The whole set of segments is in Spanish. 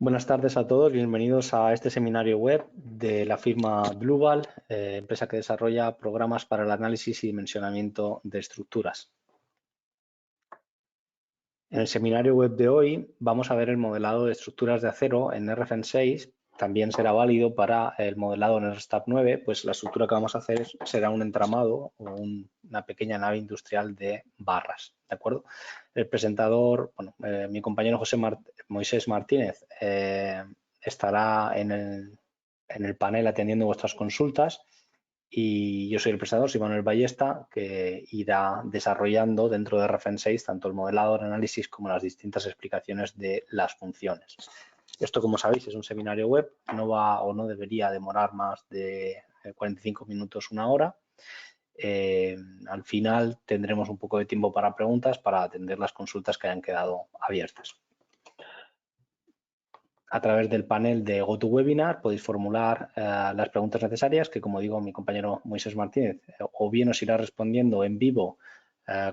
Buenas tardes a todos, bienvenidos a este seminario web de la firma Bluval, empresa que desarrolla programas para el análisis y dimensionamiento de estructuras. En el seminario web de hoy vamos a ver el modelado de estructuras de acero en RFEN 6. También será válido para el modelado en RSTAP 9, pues la estructura que vamos a hacer será un entramado o una pequeña nave industrial de barras, ¿de acuerdo? El presentador, bueno, mi compañero Moisés Martínez estará en el panel atendiendo vuestras consultas y yo soy el presentador, soy Manuel Ballesta, que irá desarrollando dentro de RFEN 6 tanto el modelado, el análisis como las distintas explicaciones de las funciones. Esto, como sabéis, es un seminario web, no va o no debería demorar más de 45 minutos, una hora. Al final tendremos un poco de tiempo para preguntas para atender las consultas que hayan quedado abiertas. A través del panel de GoToWebinar podéis formular las preguntas necesarias que, como digo, mi compañero Moisés Martínez o bien os irá respondiendo en vivo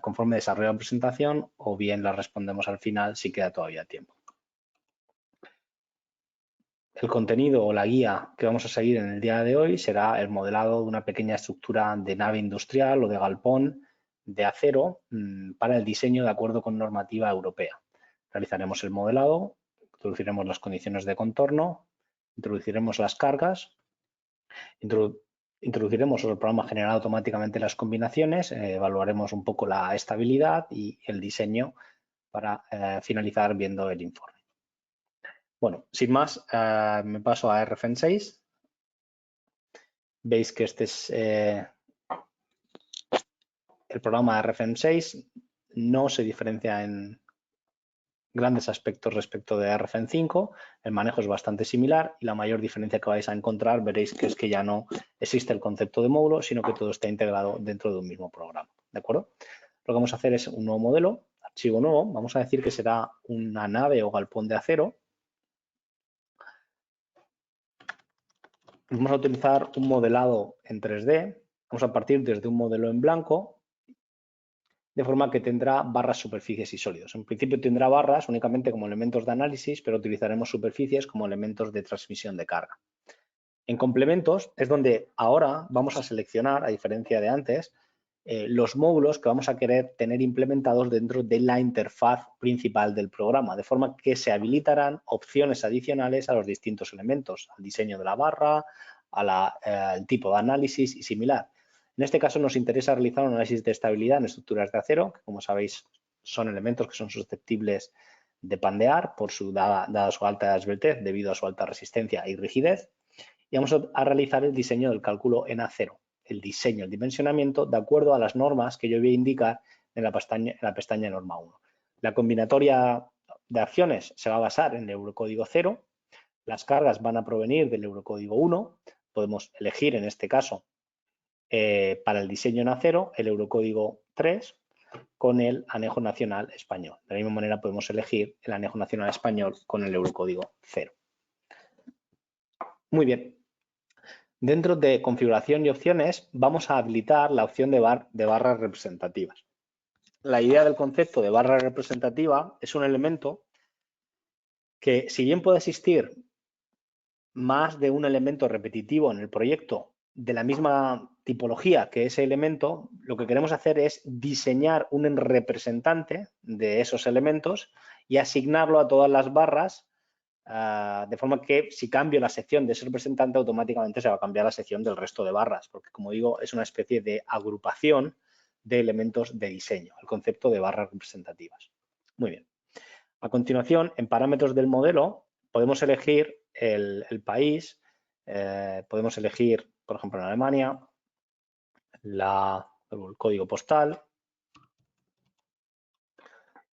conforme desarrolla la presentación o bien las respondemos al final si queda todavía tiempo. El contenido o la guía que vamos a seguir en el día de hoy será el modelado de una pequeña estructura de nave industrial o de galpón de acero para el diseño de acuerdo con normativa europea. Realizaremos el modelado, introduciremos las condiciones de contorno, introduciremos las cargas, introduciremos el programa generará automáticamente las combinaciones, evaluaremos un poco la estabilidad y el diseño para finalizar viendo el informe. Bueno, sin más, me paso a RFEN 6. Veis que este es el programa de RFEN 6. No se diferencia en grandes aspectos respecto de RFEN 5. El manejo es bastante similar y la mayor diferencia que vais a encontrar veréis que es que ya no existe el concepto de módulo, sino que todo está integrado dentro de un mismo programa. ¿De acuerdo? Lo que vamos a hacer es un nuevo modelo, archivo nuevo. Vamos a decir que será una nave o galpón de acero. Vamos a utilizar un modelado en 3D. Vamos a partir desde un modelo en blanco, de forma que tendrá barras, superficies y sólidos. En principio tendrá barras únicamente como elementos de análisis, pero utilizaremos superficies como elementos de transmisión de carga. En complementos es donde ahora vamos a seleccionar, a diferencia de antes, los módulos que vamos a querer tener implementados dentro de la interfaz principal del programa, de forma que se habilitarán opciones adicionales a los distintos elementos, al diseño de la barra, al tipo de análisis y similar. En este caso nos interesa realizar un análisis de estabilidad en estructuras de acero, que como sabéis son elementos que son susceptibles de pandear por dada su alta esbeltez debido a su alta resistencia y rigidez. Y vamos a realizar el diseño del cálculo en acero, el diseño, el dimensionamiento de acuerdo a las normas que yo voy a indicar en la pestaña norma 1. La combinatoria de acciones se va a basar en el Eurocódigo 0, las cargas van a provenir del Eurocódigo 1, podemos elegir en este caso para el diseño en acero el Eurocódigo 3 con el anejo nacional español. De la misma manera podemos elegir el anejo nacional español con el Eurocódigo 0. Muy bien. Dentro de configuración y opciones vamos a habilitar la opción de barras representativas. La idea del concepto de barra representativa es un elemento que, si bien puede existir más de un elemento repetitivo en el proyecto de la misma tipología que ese elemento, lo que queremos hacer es diseñar un representante de esos elementos y asignarlo a todas las barras, de forma que si cambio la sección de ese representante, automáticamente se va a cambiar la sección del resto de barras, porque, como digo, es una especie de agrupación de elementos de diseño, el concepto de barras representativas. Muy bien. A continuación, en parámetros del modelo, podemos elegir el país, podemos elegir, por ejemplo, en Alemania, el código postal,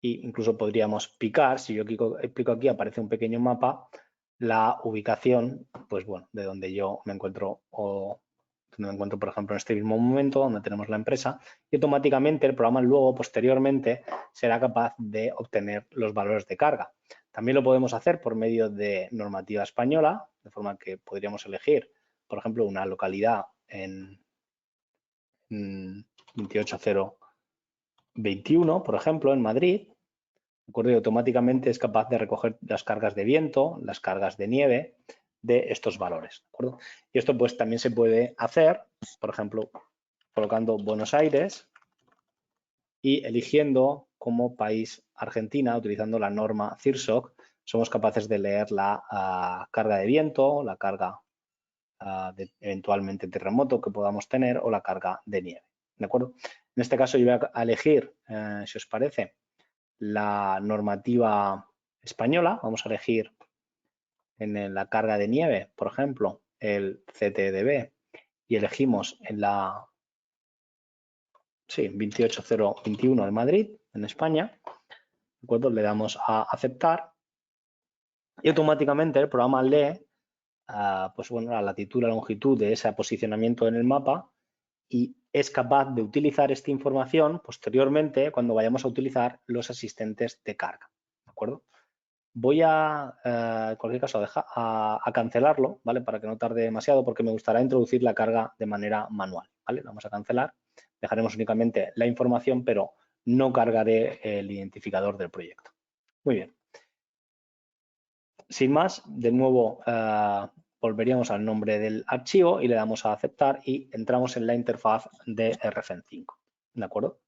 e incluso podríamos picar, si yo explico aquí, aparece un pequeño mapa, la ubicación, pues bueno, de donde yo me encuentro o donde me encuentro, por ejemplo, en este mismo momento, donde tenemos la empresa, y automáticamente el programa luego, posteriormente, será capaz de obtener los valores de carga. También lo podemos hacer por medio de normativa española, de forma que podríamos elegir, por ejemplo, una localidad en 28021, por ejemplo, en Madrid, ¿de acuerdo? Y automáticamente es capaz de recoger las cargas de viento, las cargas de nieve de estos valores, ¿de acuerdo? Y esto pues también se puede hacer, por ejemplo, colocando Buenos Aires y eligiendo como país Argentina, utilizando la norma CIRSOC, somos capaces de leer la carga de viento, la carga de eventualmente terremoto que podamos tener o la carga de nieve, ¿de acuerdo? En este caso yo voy a elegir, si os parece, la normativa española. Vamos a elegir en la carga de nieve, por ejemplo, el CTDB y elegimos en la 28021 de Madrid, en España, ¿de acuerdo? Le damos a aceptar y automáticamente el programa lee pues bueno, la latitud, la longitud de ese posicionamiento en el mapa y es capaz de utilizar esta información posteriormente cuando vayamos a utilizar los asistentes de carga, ¿de acuerdo? Voy en cualquier caso, a cancelarlo, ¿vale? Para que no tarde demasiado, porque me gustaría introducir la carga de manera manual, ¿vale? Vamos a cancelar, dejaremos únicamente la información, pero no cargaré el identificador del proyecto. Muy bien. Sin más, de nuevo volveríamos al nombre del archivo y le damos a aceptar y entramos en la interfaz de RFEN5, ¿de acuerdo?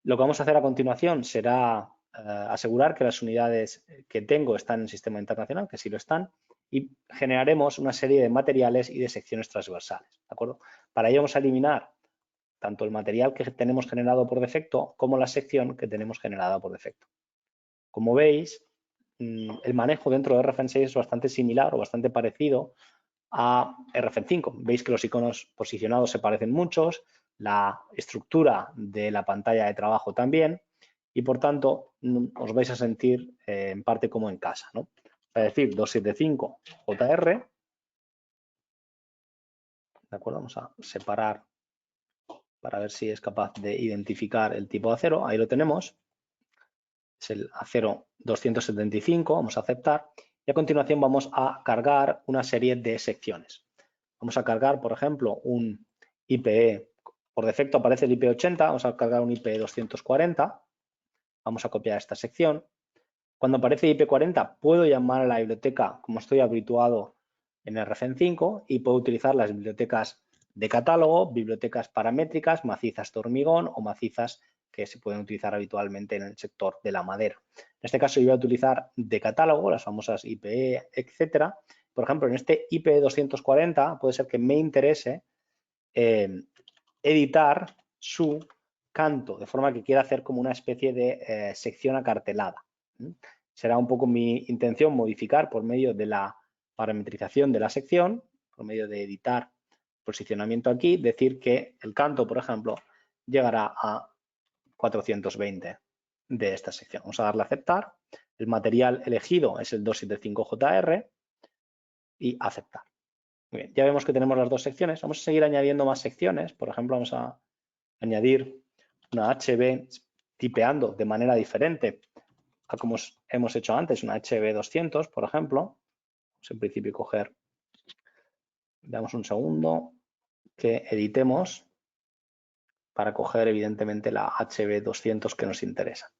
Lo que vamos a hacer a continuación será asegurar que las unidades que tengo están en el sistema internacional, que sí lo están, y generaremos una serie de materiales y de secciones transversales, ¿de acuerdo? Para ello vamos a eliminar tanto el material que tenemos generado por defecto como la sección que tenemos generada por defecto. Como veis, el manejo dentro de RFEN6 es bastante similar o bastante parecido a RFEN5. Veis que los iconos posicionados se parecen muchos, la estructura de la pantalla de trabajo también y por tanto os vais a sentir en parte como en casa, ¿no? Es decir, 275 JR, ¿de acuerdo? Vamos a separar para ver si es capaz de identificar el tipo de acero. Ahí lo tenemos. Es el acero 275, vamos a aceptar. Y a continuación vamos a cargar una serie de secciones. Vamos a cargar, por ejemplo, un IPE. Por defecto aparece el IP80, vamos a cargar un IPE 240. Vamos a copiar esta sección. Cuando aparece IP40 puedo llamar a la biblioteca como estoy habituado en RFEN5 y puedo utilizar las bibliotecas de catálogo, bibliotecas paramétricas, macizas de hormigón o macizas que se pueden utilizar habitualmente en el sector de la madera. En este caso yo voy a utilizar de catálogo, las famosas IPE, etcétera. Por ejemplo, en este IPE 240 puede ser que me interese editar su canto, de forma que quiera hacer como una especie de sección acartelada. Será un poco mi intención modificar por medio de la parametrización de la sección, por medio de editar posicionamiento aquí, decir que el canto, por ejemplo, llegará a 420 de esta sección. Vamos a darle a aceptar. El material elegido es el 275JR y aceptar. Muy bien, ya vemos que tenemos las dos secciones. Vamos a seguir añadiendo más secciones. Por ejemplo, vamos a añadir una HB tipeando de manera diferente a como hemos hecho antes, una HB200, por ejemplo. Vamos en principio a coger, damos un segundo, que editemos para coger evidentemente la HB200 que nos interesa.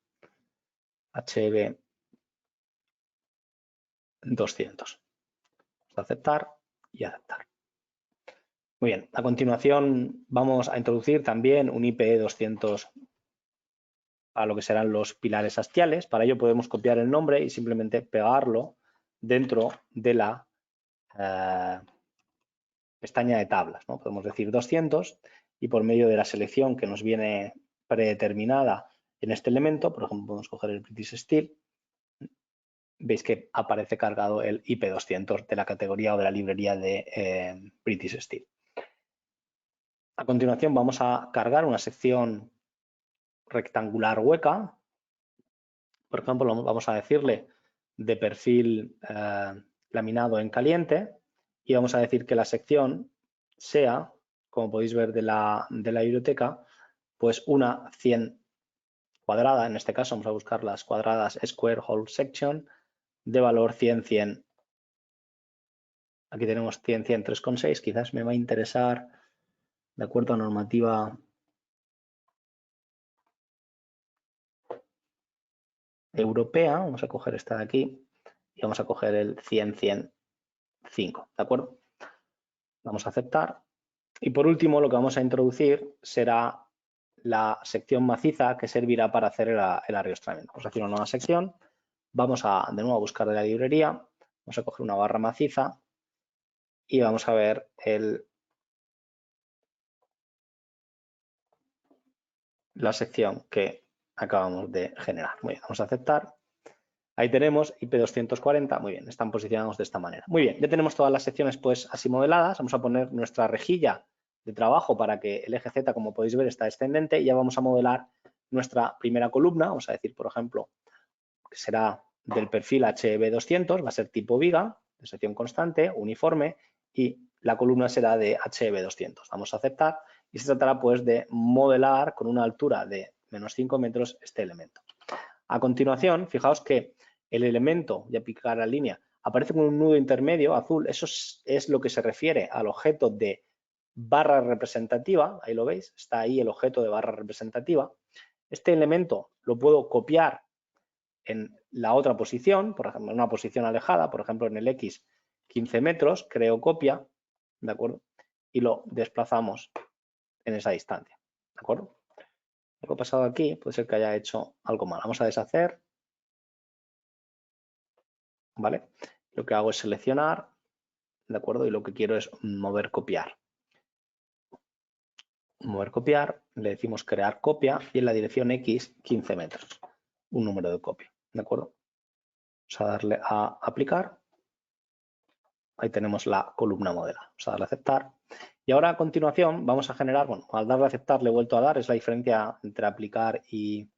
HB200. Aceptar y aceptar. Muy bien, a continuación vamos a introducir también un IPE200 a lo que serán los pilares astiales. Para ello podemos copiar el nombre y simplemente pegarlo dentro de la pestaña de tablas, ¿no? Podemos decir 200 y por medio de la selección que nos viene predeterminada en este elemento, por ejemplo, podemos coger el British Steel, veis que aparece cargado el IP200 de la categoría o de la librería de British Steel. A continuación vamos a cargar una sección rectangular hueca. Por ejemplo, vamos a decirle de perfil laminado en caliente y vamos a decir que la sección sea, como podéis ver de la biblioteca, pues una 100 cuadrada. En este caso vamos a buscar las cuadradas Square Hole Section de valor 100-100. Aquí tenemos 100-100 3,6. Quizás me va a interesar, de acuerdo a normativa europea, vamos a coger esta de aquí y vamos a coger el 100-100-5, ¿de acuerdo? Vamos a aceptar. Y por último, lo que vamos a introducir será la sección maciza que servirá para hacer el ariostramiento. Vamos a hacer una nueva sección. Vamos de nuevo a buscar de la librería. Vamos a coger una barra maciza y vamos a ver la sección que acabamos de generar. Muy bien, vamos a aceptar. Ahí tenemos IP240, muy bien, están posicionados de esta manera. Muy bien, ya tenemos todas las secciones pues así modeladas. Vamos a poner nuestra rejilla de trabajo para que el eje Z, como podéis ver, está descendente y ya vamos a modelar nuestra primera columna. Vamos a decir, por ejemplo, que será del perfil HB200, va a ser tipo viga, de sección constante, uniforme, y la columna será de HB200. Vamos a aceptar y se tratará pues de modelar con una altura de -5 metros este elemento. A continuación, fijaos que el elemento, ya picar la línea, aparece con un nudo intermedio azul. Eso es lo que se refiere al objeto de barra representativa. Ahí lo veis, está ahí el objeto de barra representativa. Este elemento lo puedo copiar en la otra posición, por ejemplo, en una posición alejada, por ejemplo, en el X 15 metros, creo copia, ¿de acuerdo? Y lo desplazamos en esa distancia, ¿de acuerdo? Lo que ha pasado aquí puede ser que haya hecho algo mal. Vamos a deshacer, ¿vale? Lo que hago es seleccionar, ¿de acuerdo? Y lo que quiero es mover copiar. Mover copiar, le decimos crear copia y en la dirección X 15 metros, un número de copia, ¿de acuerdo? Vamos a darle a aplicar. Ahí tenemos la columna modelo. Vamos a darle a aceptar. Y ahora a continuación vamos a generar, bueno, al darle a aceptar le he vuelto a dar, es la diferencia entre aplicar y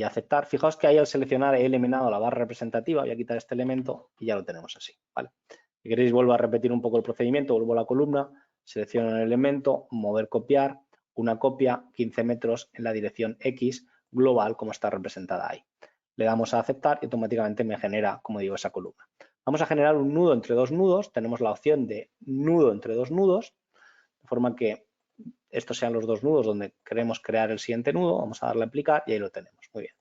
aceptar. Fijaos que ahí al seleccionar he eliminado la barra representativa, voy a quitar este elemento y ya lo tenemos así, ¿vale? Si queréis vuelvo a repetir un poco el procedimiento, vuelvo a la columna, selecciono el elemento, mover copiar, una copia 15 metros en la dirección X global como está representada ahí. Le damos a aceptar y automáticamente me genera, como digo, esa columna. Vamos a generar un nudo entre dos nudos, tenemos la opción de nudo entre dos nudos, de forma que estos sean los dos nudos donde queremos crear el siguiente nudo, vamos a darle a aplicar y ahí lo tenemos, muy bien.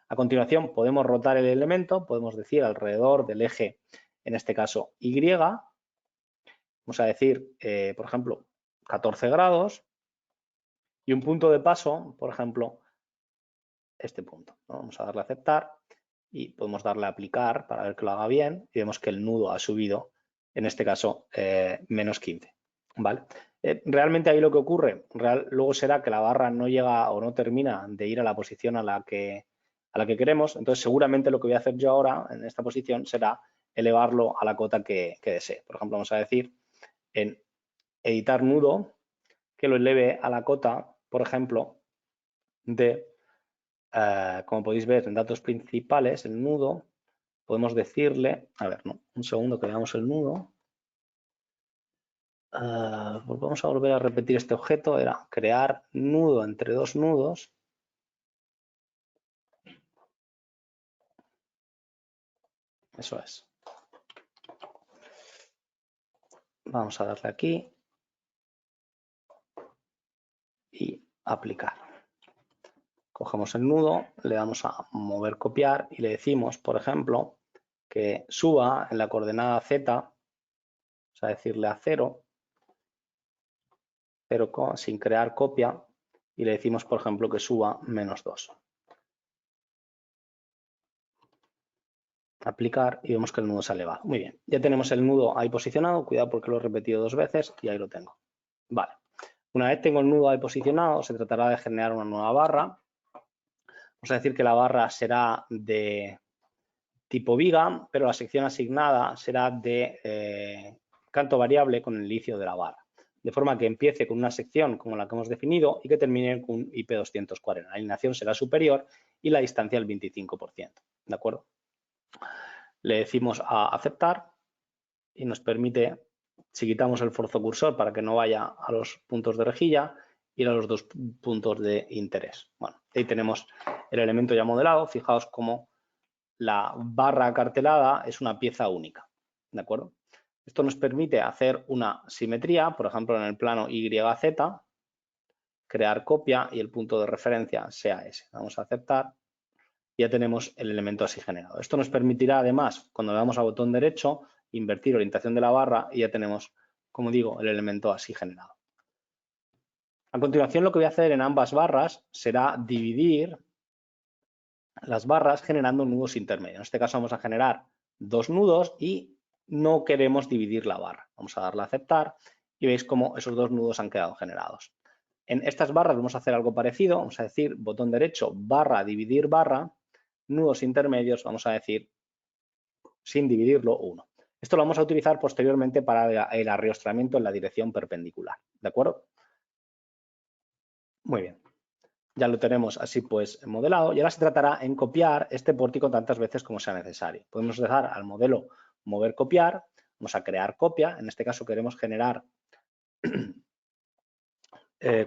A continuación podemos rotar el elemento, podemos decir alrededor del eje, en este caso Y, vamos a decir, por ejemplo, 14 grados y un punto de paso, por ejemplo, este punto, ¿no? Vamos a darle a aceptar y podemos darle a aplicar para ver que lo haga bien y vemos que el nudo ha subido, en este caso, -15, ¿vale? Realmente ahí lo que ocurre, luego será que la barra no llega o no termina de ir a la posición a la que queremos, entonces seguramente lo que voy a hacer yo ahora en esta posición será elevarlo a la cota que desee. Por ejemplo, vamos a decir en editar nudo que lo eleve a la cota, por ejemplo, de como podéis ver en datos principales, el nudo, podemos decirle, a ver, no, un segundo que veamos el nudo. Pues vamos a volver a repetir este objeto, era crear nudo entre dos nudos. Eso es. Vamos a darle aquí y aplicar. Cogemos el nudo, le damos a mover copiar y le decimos, por ejemplo, que suba en la coordenada Z, vamos a decirle a 0, sin crear copia, y le decimos, por ejemplo, que suba -2. Aplicar y vemos que el nudo se ha elevado. Muy bien, ya tenemos el nudo ahí posicionado, cuidado porque lo he repetido 2 veces y ahí lo tengo. Vale, una vez tengo el nudo ahí posicionado, se tratará de generar una nueva barra. Vamos a decir que la barra será de tipo viga, pero la sección asignada será de canto variable con el inicio de la barra. De forma que empiece con una sección como la que hemos definido y que termine con un IP240. La alineación será superior y la distancia el 25%. ¿De acuerdo? Le decimos a aceptar y nos permite, si quitamos el forzo cursor para que no vaya a los puntos de rejilla, ir a los dos puntos de interés. Bueno, ahí tenemos el elemento ya modelado. Fijaos cómo la barra acartelada es una pieza única, ¿de acuerdo? Esto nos permite hacer una simetría, por ejemplo, en el plano YZ, crear copia y el punto de referencia sea ese. Vamos a aceptar ya tenemos el elemento así generado. Esto nos permitirá además, cuando le damos al botón derecho, invertir orientación de la barra y ya tenemos, como digo, el elemento así generado. A continuación, lo que voy a hacer en ambas barras será dividir las barras generando nudos intermedios. En este caso vamos a generar dos nudos y no queremos dividir la barra. Vamos a darle a aceptar y veis cómo esos dos nudos han quedado generados. En estas barras vamos a hacer algo parecido. Vamos a decir botón derecho, barra, dividir barra, nudos intermedios, vamos a decir sin dividirlo 1. Esto lo vamos a utilizar posteriormente para el arriostramiento en la dirección perpendicular. ¿De acuerdo? Muy bien. Ya lo tenemos así pues modelado y ahora se tratará en copiar este pórtico tantas veces como sea necesario. Podemos dejar al modelo mover copiar, vamos a crear copia, en este caso queremos generar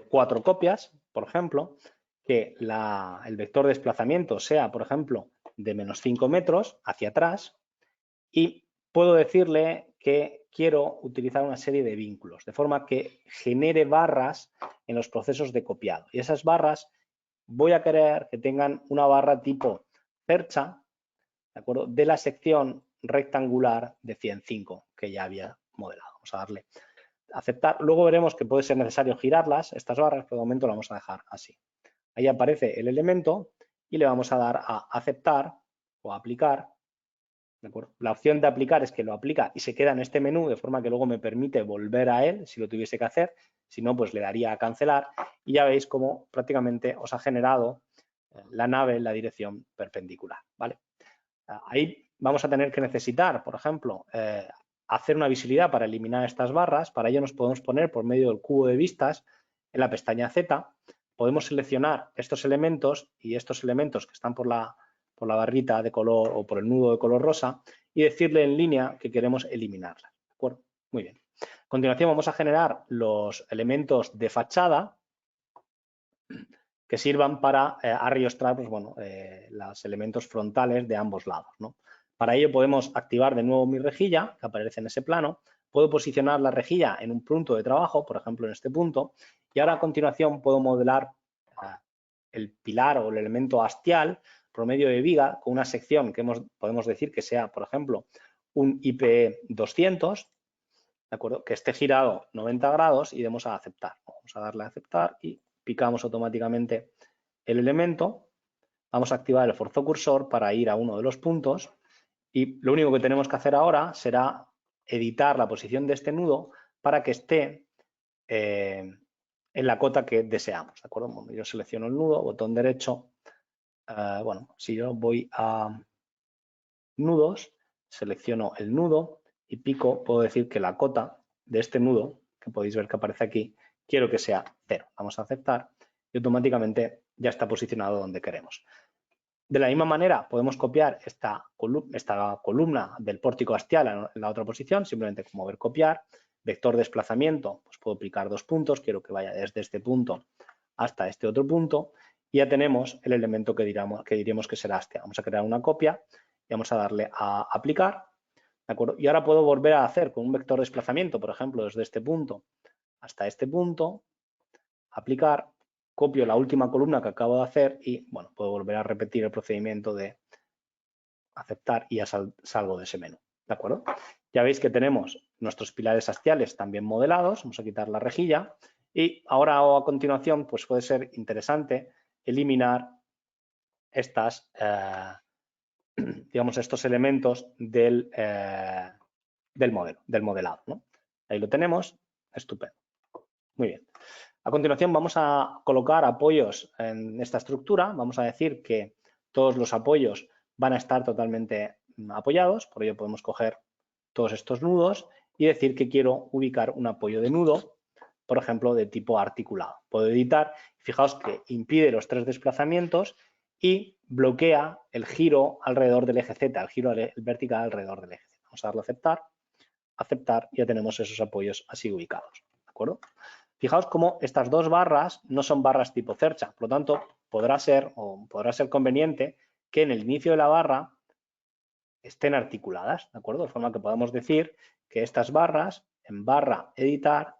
4 copias, por ejemplo, que el vector de desplazamiento sea, por ejemplo, de menos 5 metros hacia atrás y puedo decirle que quiero utilizar una serie de vínculos, de forma que genere barras en los procesos de copiado. Y esas barras voy a querer que tengan una barra tipo percha, ¿de acuerdo? De la sección rectangular de 105 que ya había modelado. Vamos a darle a aceptar. Luego veremos que puede ser necesario girarlas, estas barras, pero de momento lo vamos a dejar así. Ahí aparece el elemento y le vamos a dar a aceptar o a aplicar. ¿De acuerdo? La opción de aplicar es que lo aplica y se queda en este menú, de forma que luego me permite volver a él si lo tuviese que hacer. Si no, pues le daría a cancelar y ya veis cómo prácticamente os ha generado la nave en la dirección perpendicular. ¿Vale? Ahí vamos a tener que necesitar, por ejemplo, hacer una visibilidad para eliminar estas barras. Para ello nos podemos poner por medio del cubo de vistas en la pestaña Z. Podemos seleccionar estos elementos y estos elementos que están por la barrita de color o por el nudo de color rosa y decirle en línea que queremos eliminarla. ¿De acuerdo? Muy bien. A continuación vamos a generar los elementos de fachada que sirvan para arrostrar pues, bueno, los elementos frontales de ambos lados, ¿no? Para ello podemos activar de nuevo mi rejilla, que aparece en ese plano. Puedo posicionar la rejilla en un punto de trabajo, por ejemplo en este punto, y ahora a continuación puedo modelar el pilar o el elemento hastial por medio de viga con una sección que podemos decir que sea, por ejemplo, un IPE 200, ¿de acuerdo? Que esté girado 90 grados y demos a aceptar. Vamos a darle a aceptar y picamos automáticamente el elemento. Vamos a activar el forzo cursor para ir a uno de los puntos y lo único que tenemos que hacer ahora será editar la posición de este nudo para que esté en la cota que deseamos, ¿de acuerdo? Bueno, yo selecciono el nudo, botón derecho. Bueno, si yo voy a nudos, selecciono el nudo y pico, puedo decir que la cota de este nudo, que podéis ver que aparece aquí, quiero que sea 0. Vamos a aceptar y automáticamente ya está posicionado donde queremos. De la misma manera, podemos copiar esta columna del pórtico hastial en la otra posición, simplemente con mover copiar. Vector de desplazamiento, pues puedo aplicar 2 puntos, quiero que vaya desde este punto hasta este otro punto y ya tenemos el elemento que diremos que será hastia. Vamos a crear una copia y vamos a darle a aplicar, ¿de acuerdo? Y ahora puedo volver a hacer con un vector de desplazamiento, por ejemplo, desde este punto hasta este punto, aplicar, copio la última columna que acabo de hacer y, bueno, puedo volver a repetir el procedimiento de aceptar y ya salgo de ese menú, ¿de acuerdo? Ya veis que tenemos nuestros pilares hastiales también modelados, vamos a quitar la rejilla y ahora o a continuación pues puede ser interesante eliminar estas, digamos, estos elementos del modelo, del modelado, ¿no? Ahí lo tenemos, estupendo. Muy bien. A continuación vamos a colocar apoyos en esta estructura. Vamos a decir que todos los apoyos van a estar totalmente apoyados. Por ello podemos coger todos estos nudos y decir que quiero ubicar un apoyo de nudo, por ejemplo, de tipo articulado. Puedo editar. Fijaos que impide los 3 desplazamientos y bloquea el giro alrededor del eje Z, el giro vertical alrededor del eje Z. Vamos a darle a aceptar, aceptar y ya tenemos esos apoyos así ubicados. ¿De acuerdo? Fijaos cómo estas dos barras no son barras tipo cercha, por lo tanto podrá ser conveniente que en el inicio de la barra estén articuladas, ¿de acuerdo? De forma que podemos decir que estas barras en barra editar,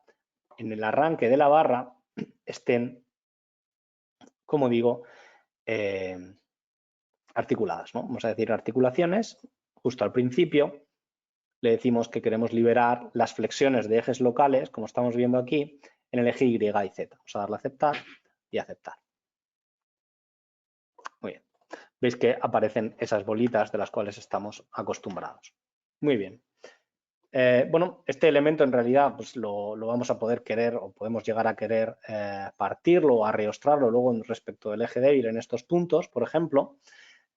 en el arranque de la barra estén, como digo, articuladas, ¿no? Vamos a decir articulaciones, justo al principio le decimos que queremos liberar las flexiones de ejes locales, como estamos viendo aquí, en el eje Y y Z. Vamos a darle a aceptar y aceptar. Muy bien. Veis que aparecen esas bolitas de las cuales estamos acostumbrados. Muy bien. Bueno, este elemento en realidad pues lo vamos a poder querer o podemos llegar a querer partirlo o arreostrarlo luego respecto del eje débil en estos puntos, por ejemplo,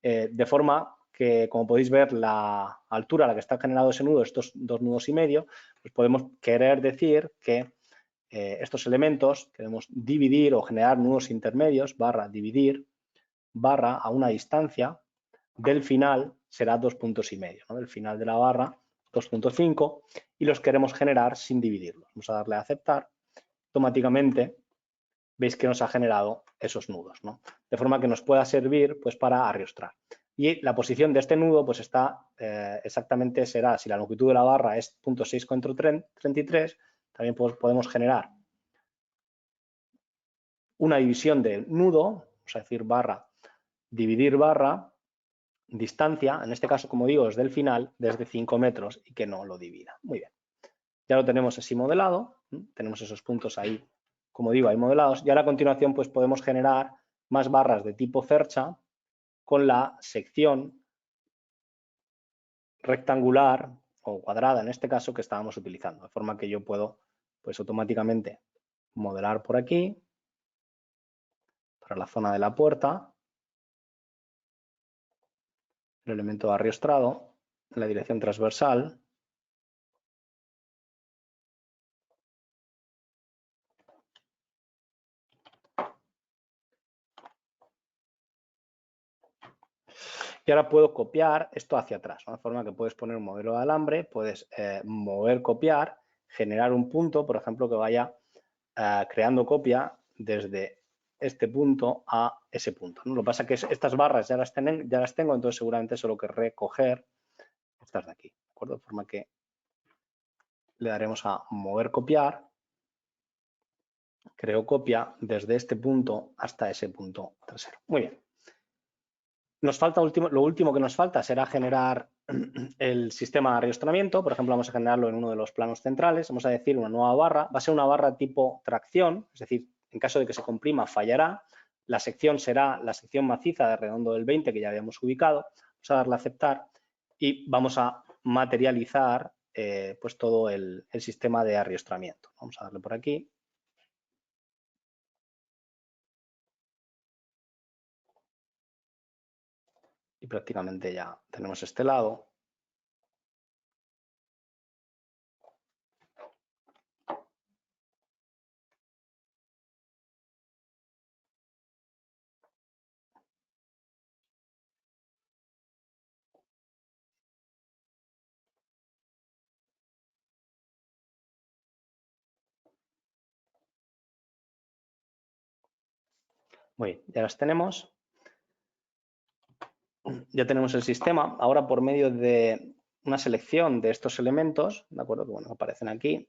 de forma que, como podéis ver, la altura a la que está generado ese nudo, estos 2 nudos y medio, pues podemos querer decir que estos elementos queremos dividir o generar nudos intermedios, barra dividir, barra a una distancia del final será 2 puntos y medio, ¿no? Del final de la barra 2.5 y los queremos generar sin dividirlos. Vamos a darle a aceptar. Automáticamente veis que nos ha generado esos nudos, ¿no? De forma que nos pueda servir pues para arreostrar. Y la posición de este nudo pues está exactamente será, si la longitud de la barra es 0.633, también podemos generar una división del nudo, vamos a decir barra, dividir barra, distancia, en este caso, como digo, desde el final, desde 5 metros y que no lo divida. Muy bien. Ya lo tenemos así modelado, tenemos esos puntos ahí, como digo, ahí modelados. Y ahora a continuación pues podemos generar más barras de tipo cercha con la sección rectangular o cuadrada, en este caso, que estábamos utilizando. De forma que yo puedo pues automáticamente modelar por aquí, para la zona de la puerta, el elemento arreostrado en la dirección transversal. Y ahora puedo copiar esto hacia atrás, ¿no? De forma que puedes poner un modelo de alambre, puedes mover, copiar, generar un punto, por ejemplo, que vaya creando copia desde este punto a ese punto, ¿no? Lo que pasa es que estas barras ya las tengo, entonces seguramente solo que recoger estas de aquí, ¿de acuerdo? De forma que le daremos a mover, copiar, creo copia desde este punto hasta ese punto trasero. Muy bien. Nos falta lo último que nos falta será generar el sistema de arreostramiento. Por ejemplo, vamos a generarlo en uno de los planos centrales. Vamos a decir una nueva barra. Va a ser una barra tipo tracción, es decir, en caso de que se comprima fallará. La sección será la sección maciza de redondo del 20 que ya habíamos ubicado. Vamos a darle a aceptar y vamos a materializar pues todo el sistema de arreostramiento. Vamos a darle por aquí. Y prácticamente ya tenemos este lado. Muy bien, ya las tenemos. Ya tenemos el sistema. Ahora, por medio de una selección de estos elementos, ¿de acuerdo? Que bueno, aparecen aquí,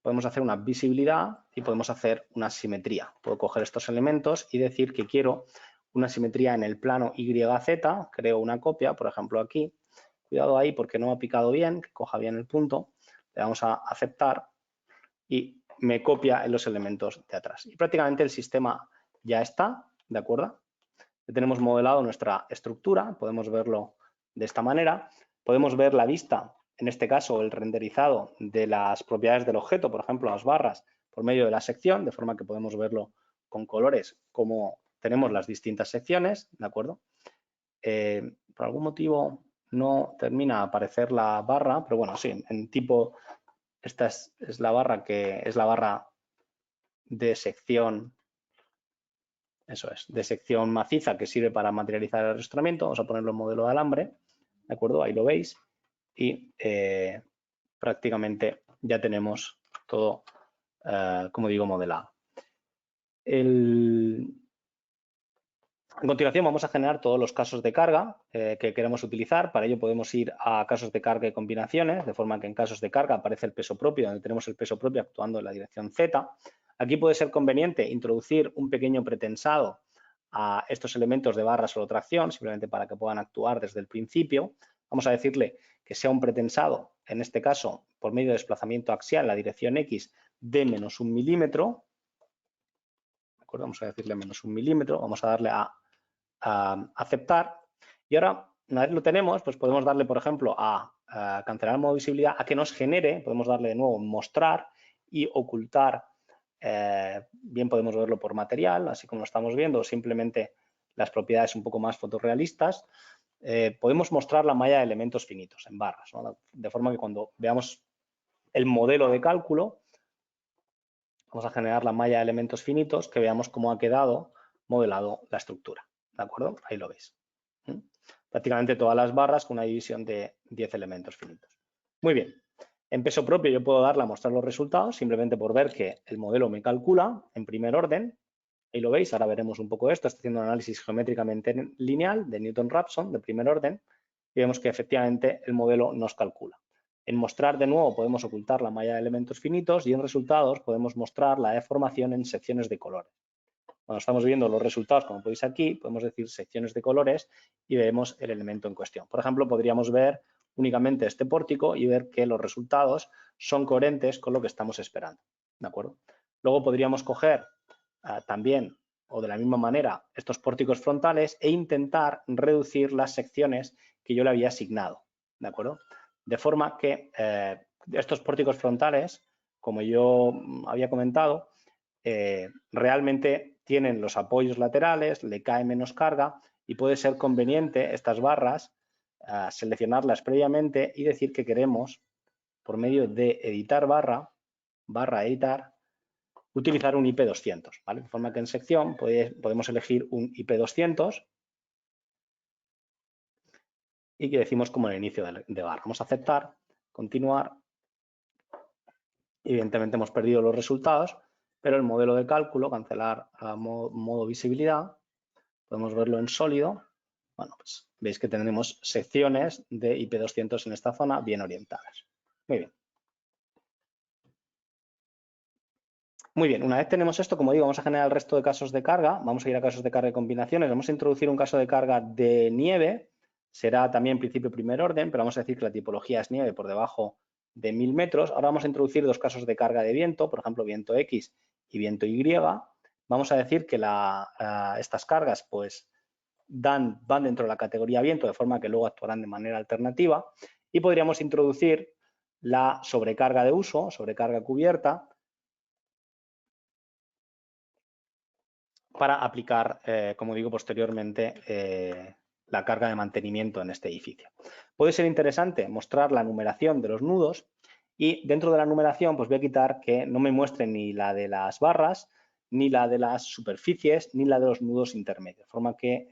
podemos hacer una visibilidad y podemos hacer una simetría. Puedo coger estos elementos y decir que quiero una simetría en el plano YZ, creo una copia, por ejemplo aquí. Cuidado ahí porque no me ha picado bien, que coja bien el punto. Le damos a aceptar y me copia en los elementos de atrás. Y prácticamente el sistema ya está, ¿de acuerdo? Ya tenemos modelado nuestra estructura, podemos verlo de esta manera. Podemos ver la vista, en este caso el renderizado de las propiedades del objeto, por ejemplo, las barras, por medio de la sección, de forma que podemos verlo con colores como tenemos las distintas secciones, ¿de acuerdo? Por algún motivo no termina a aparecer la barra, pero bueno, sí, en tipo, esta es la barra que es la barra de sección. Eso es, de sección maciza que sirve para materializar el arrastramiento. Vamos a ponerlo en modelo de alambre, ¿de acuerdo? Ahí lo veis. Y prácticamente ya tenemos todo, como digo, modelado. A continuación vamos a generar todos los casos de carga que queremos utilizar. Para ello podemos ir a casos de carga y combinaciones, de forma que en casos de carga aparece el peso propio, donde tenemos el peso propio actuando en la dirección Z. Aquí puede ser conveniente introducir un pequeño pretensado a estos elementos de barra solo tracción, simplemente para que puedan actuar desde el principio. Vamos a decirle que sea un pretensado, en este caso, por medio de desplazamiento axial en la dirección X de -1 milímetro. ¿De acuerdo? Vamos a decirle -1 milímetro, vamos a darle a aceptar. Y ahora, una vez lo tenemos, pues podemos darle, por ejemplo, a cancelar el modo visibilidad, a que nos genere, podemos darle de nuevo mostrar y ocultar. Bien podemos verlo por material, así como lo estamos viendo, simplemente las propiedades un poco más fotorrealistas. Podemos mostrar la malla de elementos finitos en barras, ¿no? De forma que cuando veamos el modelo de cálculo, vamos a generar la malla de elementos finitos, que veamos cómo ha quedado modelado la estructura. ¿De acuerdo? Ahí lo veis. Prácticamente todas las barras con una división de 10 elementos finitos. Muy bien. En peso propio yo puedo darle a mostrar los resultados simplemente por ver que el modelo me calcula en primer orden. Ahí lo veis, ahora veremos un poco esto. Estoy haciendo un análisis geométricamente lineal de Newton-Raphson de primer orden y vemos que efectivamente el modelo nos calcula. En mostrar de nuevo podemos ocultar la malla de elementos finitos y en resultados podemos mostrar la deformación en secciones de colores. Cuando estamos viendo los resultados, como podéis aquí, podemos decir secciones de colores y vemos el elemento en cuestión. Por ejemplo, podríamos ver únicamente este pórtico y ver que los resultados son coherentes con lo que estamos esperando. ¿De acuerdo? Luego podríamos coger también, o de la misma manera, estos pórticos frontales e intentar reducir las secciones que yo le había asignado. ¿De acuerdo? De forma que estos pórticos frontales, como yo había comentado, realmente tienen los apoyos laterales, le cae menos carga y puede ser conveniente estas barras seleccionarlas previamente y decir que queremos, por medio de editar barra editar, utilizar un IP200, ¿vale? De forma que en sección podemos elegir un IP200 y que decimos como el inicio de barra. Vamos a aceptar, continuar. Evidentemente hemos perdido los resultados, pero el modelo de cálculo, cancelar a modo visibilidad, podemos verlo en sólido. Bueno, pues veis que tenemos secciones de IP200 en esta zona bien orientadas. Muy bien. Muy bien, una vez tenemos esto, como digo, vamos a generar el resto de casos de carga. Vamos a ir a casos de carga y combinaciones. Vamos a introducir un caso de carga de nieve. Será también en principio primer orden, pero vamos a decir que la tipología es nieve por debajo de 1000 metros. Ahora vamos a introducir dos casos de carga de viento, por ejemplo, viento X y viento Y. Vamos a decir que estas cargas pues van dentro de la categoría viento, de forma que luego actuarán de manera alternativa. Y podríamos introducir la sobrecarga de uso, sobrecarga cubierta, para aplicar, como digo, posteriormente la carga de mantenimiento en este edificio. Puede ser interesante mostrar la numeración de los nudos y dentro de la numeración pues voy a quitar que no me muestre ni la de las barras, ni la de las superficies, ni la de los nudos intermedios. De forma que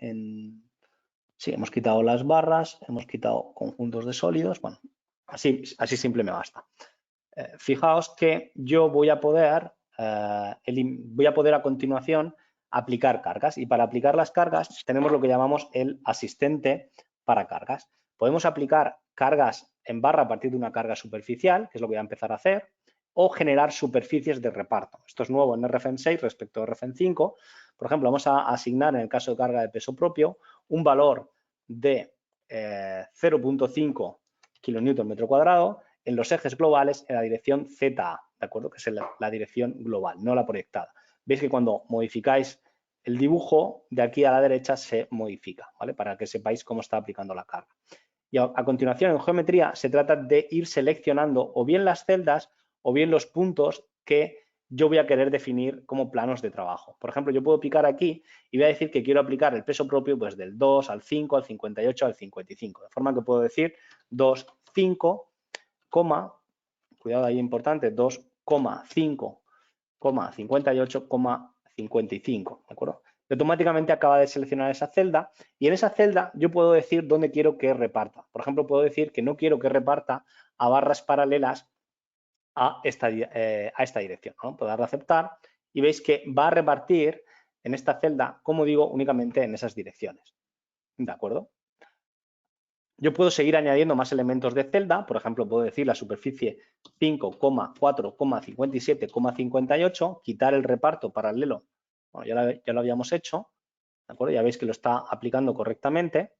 sí, hemos quitado las barras, hemos quitado conjuntos de sólidos. Bueno, así simple me basta. Fijaos que yo voy a poder a continuación aplicar cargas y para aplicar las cargas tenemos lo que llamamos el asistente para cargas. Podemos aplicar cargas en barra a partir de una carga superficial, que es lo que voy a empezar a hacer, o generar superficies de reparto. Esto es nuevo en RFEM 6 respecto a RFEM 5. Por ejemplo, vamos a asignar en el caso de carga de peso propio un valor de 0.5 kN metro cuadrado en los ejes globales en la dirección ZA, ¿de acuerdo? Que es la dirección global, no la proyectada. Veis que cuando modificáis el dibujo, de aquí a la derecha se modifica, ¿vale? Para que sepáis cómo está aplicando la carga. Y a continuación, en geometría, se trata de ir seleccionando o bien las celdas o bien los puntos que yo voy a querer definir como planos de trabajo. Por ejemplo, yo puedo picar aquí y voy a decir que quiero aplicar el peso propio pues del 2 al 5, al 58, al 55. De forma que puedo decir 2, 5, cuidado ahí importante, 2,5, 58, 55, ¿de acuerdo? Y automáticamente acaba de seleccionar esa celda y en esa celda yo puedo decir dónde quiero que reparta. Por ejemplo, puedo decir que no quiero que reparta a barras paralelas a esta dirección, ¿no? Puedo darle a aceptar y veis que va a repartir en esta celda, como digo, únicamente en esas direcciones, ¿de acuerdo? Yo puedo seguir añadiendo más elementos de celda, por ejemplo, puedo decir la superficie 5,4,57,58, quitar el reparto paralelo, bueno, ya lo habíamos hecho, ¿de acuerdo? Ya veis que lo está aplicando correctamente.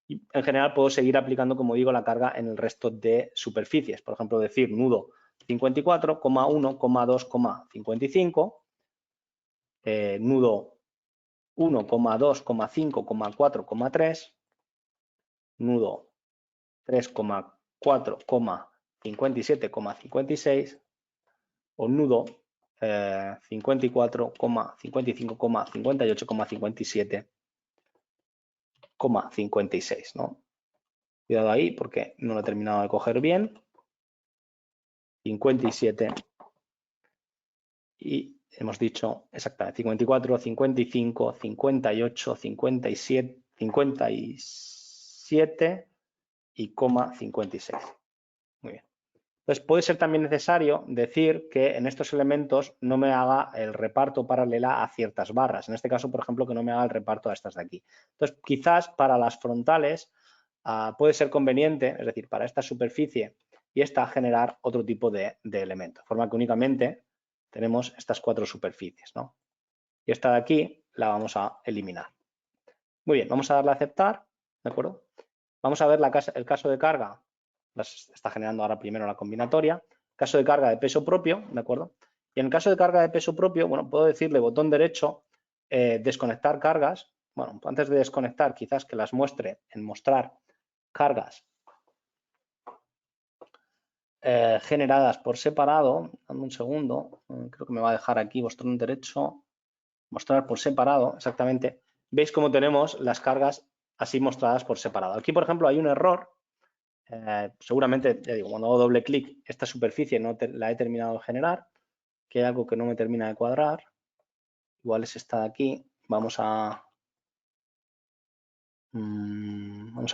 Y en general puedo seguir aplicando, como digo, la carga en el resto de superficies. Por ejemplo, decir nudo 54,1,2,55, nudo 1,2,5,4,3, nudo 3,4,57,56 o nudo 54,55,58,57,56, ¿no? Cuidado ahí porque no lo he terminado de coger bien. 57 y hemos dicho exactamente 54, 55, 58, 57, 57 y coma 56. Muy bien. Entonces puede ser también necesario decir que en estos elementos no me haga el reparto paralela a ciertas barras. En este caso, por ejemplo, que no me haga el reparto a estas de aquí. Entonces, quizás para las frontales puede ser conveniente, es decir, para esta superficie y esta, generar otro tipo de elemento. De forma que únicamente tenemos estas 4 superficies, ¿no? Y esta de aquí la vamos a eliminar. Muy bien, vamos a darle a aceptar, ¿de acuerdo? Vamos a ver el caso de carga. Está generando ahora primero la combinatoria. Caso de carga de peso propio, ¿de acuerdo? Y en el caso de carga de peso propio, bueno, puedo decirle botón derecho, desconectar cargas. Bueno, antes de desconectar, quizás que las muestre en mostrar cargas generadas por separado. Dame un segundo, creo que me va a dejar aquí botón derecho, mostrar por separado, exactamente. Veis cómo tenemos las cargas así mostradas por separado. Aquí, por ejemplo, hay un error. Seguramente, ya digo, cuando hago doble clic, esta superficie no la he terminado de generar, que hay algo que no me termina de cuadrar. Igual es esta de aquí. Vamos a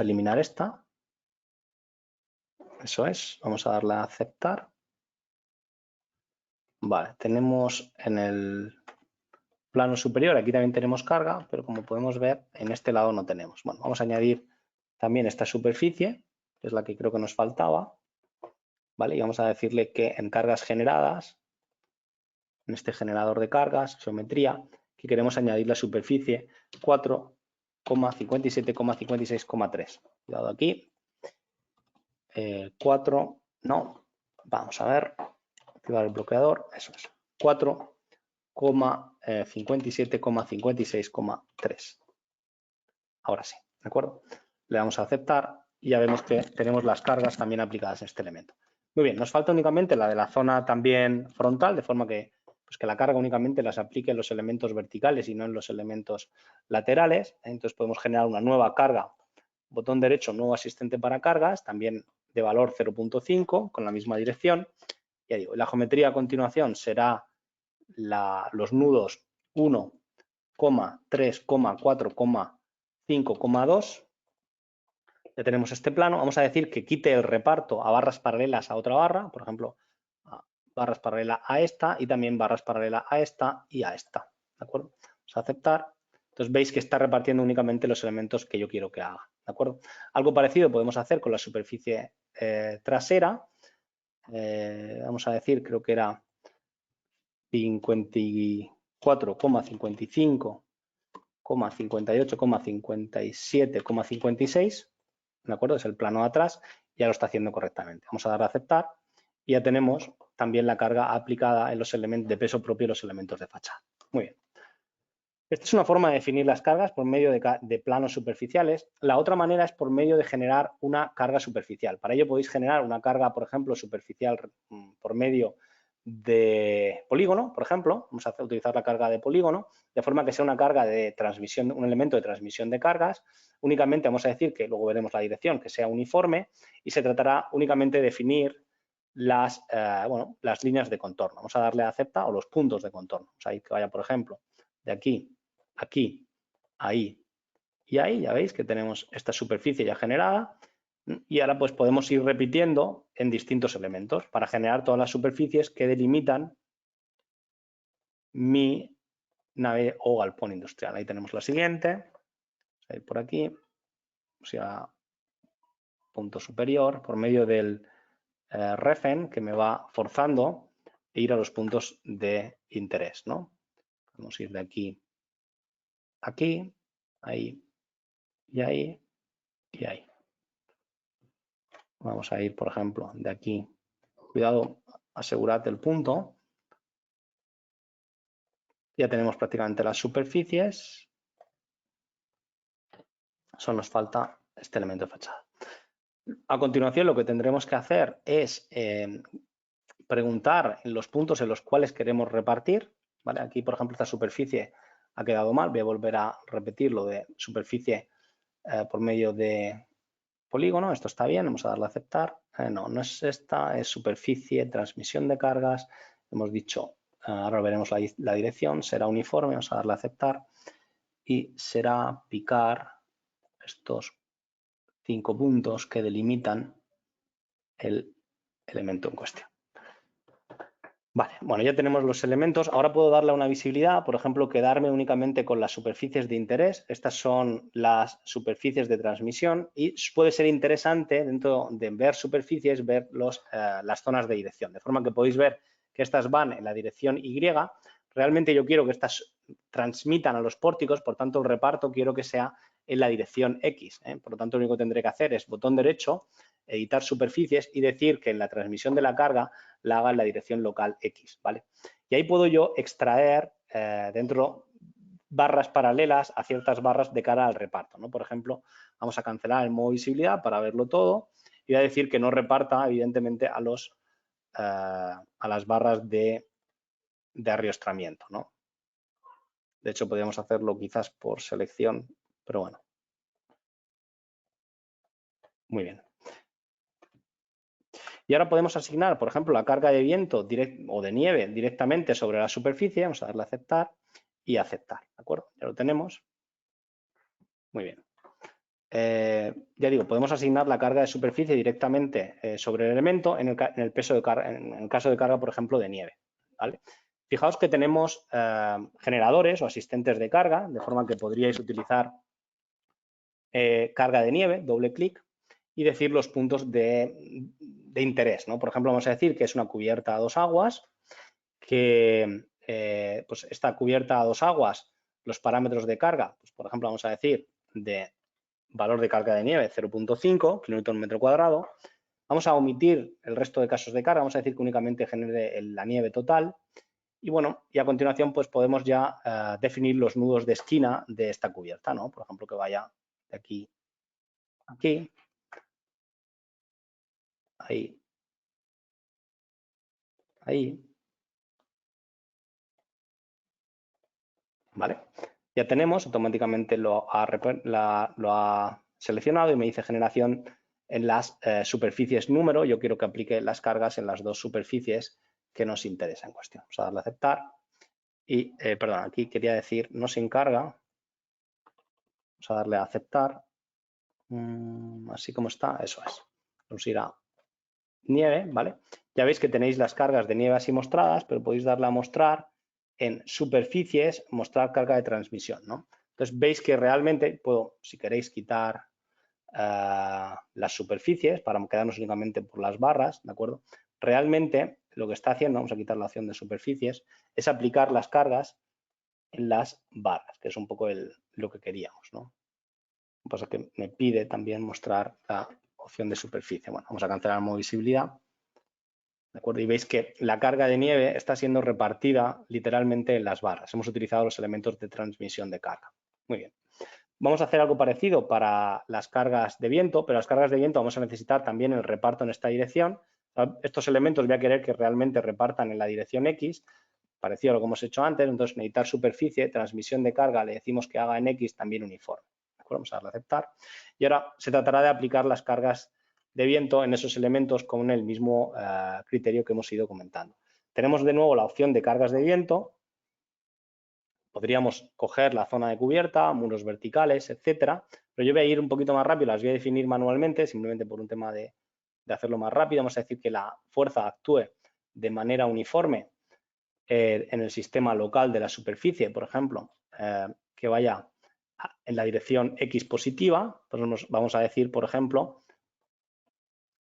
eliminar esta. Eso es. Vamos a darle a aceptar. Vale, tenemos en el plano superior, aquí también tenemos carga, pero como podemos ver, en este lado no tenemos. Bueno, vamos a añadir también esta superficie, que es la que creo que nos faltaba. ¿Vale? Y vamos a decirle que en cargas generadas, en este generador de cargas, geometría, que queremos añadir la superficie 4,57,56,3. Cuidado aquí. 4, no, vamos a ver, activar el bloqueador, eso es, 4,57,56,3. Ahora sí, ¿de acuerdo? Le damos a aceptar y ya vemos que tenemos las cargas también aplicadas en este elemento. Muy bien, nos falta únicamente la de la zona también frontal, de forma que, pues que la carga únicamente las aplique en los elementos verticales y no en los elementos laterales. Entonces podemos generar una nueva carga, botón derecho, nuevo asistente para cargas, también de valor 0.5 con la misma dirección. Ya digo, la geometría a continuación será los nudos 1, 3, 4, 5,2. Ya tenemos este plano. Vamos a decir que quite el reparto a barras paralelas a otra barra, por ejemplo, a barras paralelas a esta y también barras paralelas a esta y a esta. ¿De acuerdo? Vamos a aceptar. Entonces veis que está repartiendo únicamente los elementos que yo quiero que haga. ¿De acuerdo? Algo parecido podemos hacer con la superficie trasera. Vamos a decir, creo que era 54,55, 58,57,56, ¿de acuerdo? Es el plano de atrás, ya lo está haciendo correctamente. Vamos a dar a aceptar y ya tenemos también la carga aplicada en los elementos de peso propio y los elementos de fachada. Muy bien. Esta es una forma de definir las cargas por medio de planos superficiales. La otra manera es por medio de generar una carga superficial. Para ello podéis generar una carga, por ejemplo, superficial por medio de polígono, por ejemplo. Vamos a utilizar la carga de polígono, de forma que sea una carga de transmisión, un elemento de transmisión de cargas. Únicamente vamos a decir que luego veremos la dirección, que sea uniforme y se tratará únicamente de definir las líneas de contorno. Vamos a darle a acepta o los puntos de contorno. Vamos a ir que vaya, por ejemplo, de aquí, aquí, ahí y ahí. Ya veis que tenemos esta superficie ya generada y ahora pues podemos ir repitiendo en distintos elementos para generar todas las superficies que delimitan mi nave o galpón industrial. Ahí tenemos la siguiente, por aquí, o sea, punto superior por medio del refen que me va forzando a ir a los puntos de interés, ¿no? Vamos a ir de aquí a aquí ahí y ahí y ahí. Vamos a ir, por ejemplo, de aquí. Cuidado, asegurad el punto. Ya tenemos prácticamente las superficies. Solo nos falta este elemento de fachada. A continuación, lo que tendremos que hacer es preguntar en los puntos en los cuales queremos repartir. ¿Vale? Aquí, por ejemplo, esta superficie ha quedado mal. Voy a volver a repetir lo de superficie por medio de polígono. Esto está bien, vamos a darle a aceptar. No, no es esta, es superficie, transmisión de cargas. Hemos dicho, ahora veremos la dirección, será uniforme, vamos a darle a aceptar. Y será picar estos 5 puntos que delimitan el elemento en cuestión. Vale, bueno, ya tenemos los elementos. Ahora puedo darle una visibilidad, por ejemplo, quedarme únicamente con las superficies de interés. Estas son las superficies de transmisión y puede ser interesante dentro de ver superficies, ver las zonas de dirección. De forma que podéis ver que estas van en la dirección Y. Realmente yo quiero que estas transmitan a los pórticos, por tanto el reparto quiero que sea en la dirección X. Por lo tanto, lo único que tendré que hacer es botón derecho, editar superficies y decir que en la transmisión de la carga la haga en la dirección local X, ¿vale? Y ahí puedo yo extraer dentro barras paralelas a ciertas barras de cara al reparto, ¿no? Por ejemplo, vamos a cancelar el modo visibilidad para verlo todo y voy a decir que no reparta, evidentemente, a las barras de arriostramiento, ¿no? De hecho, podríamos hacerlo quizás por selección, pero bueno. Muy bien. Y ahora podemos asignar, por ejemplo, la carga de viento o de nieve directamente sobre la superficie. Vamos a darle a aceptar y aceptar, ¿de acuerdo? Ya lo tenemos. Muy bien. Ya digo, podemos asignar la carga de superficie directamente sobre el elemento en el peso de carga, en el caso de carga, por ejemplo, de nieve, ¿vale? Fijaos que tenemos generadores o asistentes de carga, de forma que podríais utilizar carga de nieve, doble clic, y decir los puntos de interés, ¿no? Por ejemplo, vamos a decir que es una cubierta a 2 aguas, que pues esta cubierta a 2 aguas, los parámetros de carga, pues por ejemplo, vamos a decir de valor de carga de nieve 0.5 kN/m². Vamos a omitir el resto de casos de carga, vamos a decir que únicamente genere la nieve total. Y bueno, y a continuación pues podemos ya definir los nudos de esquina de esta cubierta, ¿no? Por ejemplo, que vaya de aquí a aquí, ahí, ahí, ¿vale? Ya tenemos, automáticamente lo ha seleccionado y me dice generación en las superficies número. Yo quiero que aplique las cargas en las dos superficies que nos interesa en cuestión. Vamos a darle a aceptar y, perdón, aquí quería decir no sin carga. Vamos a darle a aceptar. Así como está, eso es. Vamos a ir a nieve, ¿vale? Ya veis que tenéis las cargas de nieve así mostradas, pero podéis darle a mostrar en superficies, mostrar carga de transmisión, ¿no? Entonces veis que realmente puedo, si queréis, quitar las superficies para quedarnos únicamente por las barras, ¿de acuerdo? Realmente lo que está haciendo, vamos a quitar la opción de superficies, es aplicar las cargas en las barras, que es un poco lo que queríamos, ¿no? Lo que pasa es que me pide también mostrar la opción de superficie. Bueno, vamos a cancelar el modo visibilidad. ¿De acuerdo? Y veis que la carga de nieve está siendo repartida literalmente en las barras. Hemos utilizado los elementos de transmisión de carga. Muy bien. Vamos a hacer algo parecido para las cargas de viento, pero las cargas de viento vamos a necesitar también el reparto en esta dirección. Estos elementos voy a querer que realmente repartan en la dirección X, parecido a lo que hemos hecho antes. Entonces, necesitar superficie, transmisión de carga, le decimos que haga en X también uniforme. ¿De acuerdo? Vamos a darle a aceptar. Y ahora se tratará de aplicar las cargas de viento en esos elementos con el mismo criterio que hemos ido comentando. Tenemos de nuevo la opción de cargas de viento. Podríamos coger la zona de cubierta, muros verticales, etcétera, pero yo voy a ir un poquito más rápido, las voy a definir manualmente, simplemente por un tema de hacerlo más rápido. Vamos a decir que la fuerza actúe de manera uniforme en el sistema local de la superficie, por ejemplo, que vaya en la dirección X positiva. Pues vamos a decir, por ejemplo,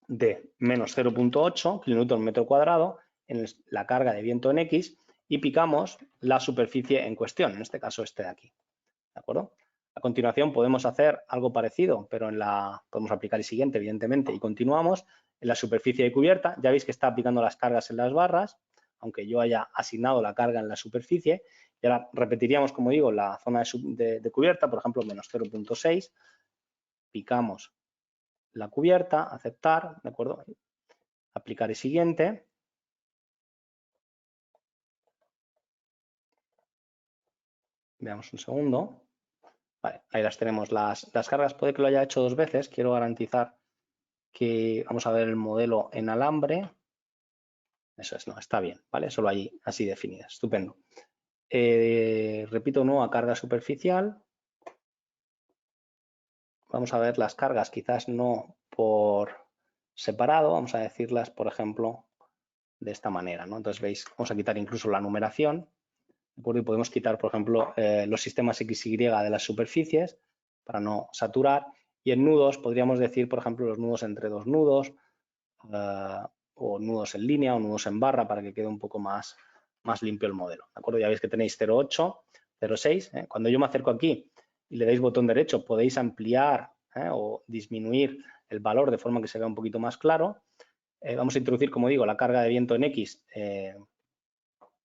de menos 0.8 kN/m² en la carga de viento en X y picamos la superficie en cuestión, en este caso este de aquí, ¿de acuerdo? A continuación podemos hacer algo parecido, pero podemos aplicar el siguiente, evidentemente, y continuamos. En la superficie de cubierta, ya veis que está aplicando las cargas en las barras, aunque yo haya asignado la carga en la superficie. Y ahora repetiríamos, como digo, la zona de cubierta, por ejemplo, menos 0.6. Picamos la cubierta, aceptar, ¿de acuerdo? Aplicar el siguiente. Veamos un segundo. Vale, ahí las tenemos. Las cargas puede que lo haya hecho 2 veces. Quiero garantizar que vamos a ver el modelo en alambre. Eso es, no, está bien, ¿vale? Solo ahí así definidas. Estupendo. Repito, nueva carga superficial. Vamos a ver las cargas, quizás no por separado. Vamos a decirlas, por ejemplo, de esta manera, ¿no? Entonces, veis, vamos a quitar incluso la numeración. ¿De acuerdo? Y podemos quitar, por ejemplo, los sistemas XY de las superficies para no saturar. Y en nudos podríamos decir, por ejemplo, los nudos entre 2 nudos, o nudos en línea o nudos en barra para que quede un poco más limpio el modelo. ¿De acuerdo? Ya veis que tenéis 0,8, 0,6. Cuando yo me acerco aquí y le dais botón derecho, podéis ampliar o disminuir el valor de forma que se vea un poquito más claro. Vamos a introducir, como digo, la carga de viento en X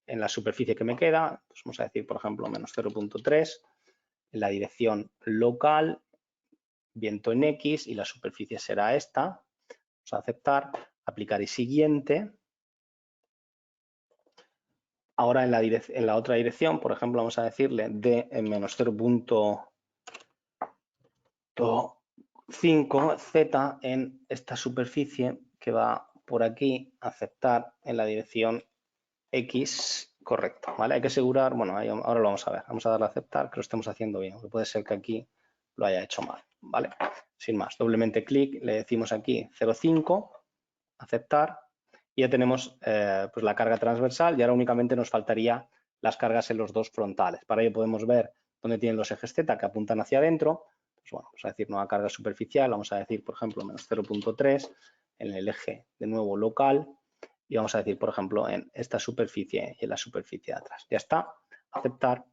en la superficie que me queda. Pues vamos a decir, por ejemplo, menos 0.3 en la dirección local, viento en X y la superficie será esta. Vamos a aceptar, aplicar y siguiente. Ahora en la otra dirección, por ejemplo, vamos a decirle de menos 0.5 Z en esta superficie que va por aquí, aceptar en la dirección X, correcto, ¿vale? Hay que asegurar, bueno, ahora lo vamos a ver, vamos a darle a aceptar que lo estemos haciendo bien, porque puede ser que aquí lo haya hecho mal, ¿vale? Sin más, doblemente clic, le decimos aquí 0,5, aceptar, y ya tenemos pues la carga transversal y ahora únicamente nos faltaría las cargas en los dos frontales. Para ello podemos ver dónde tienen los ejes Z que apuntan hacia adentro. Pues bueno, vamos a decir nueva carga superficial, vamos a decir, por ejemplo, menos 0.3 en el eje de nuevo local y vamos a decir, por ejemplo, en esta superficie y en la superficie de atrás. Ya está, aceptar.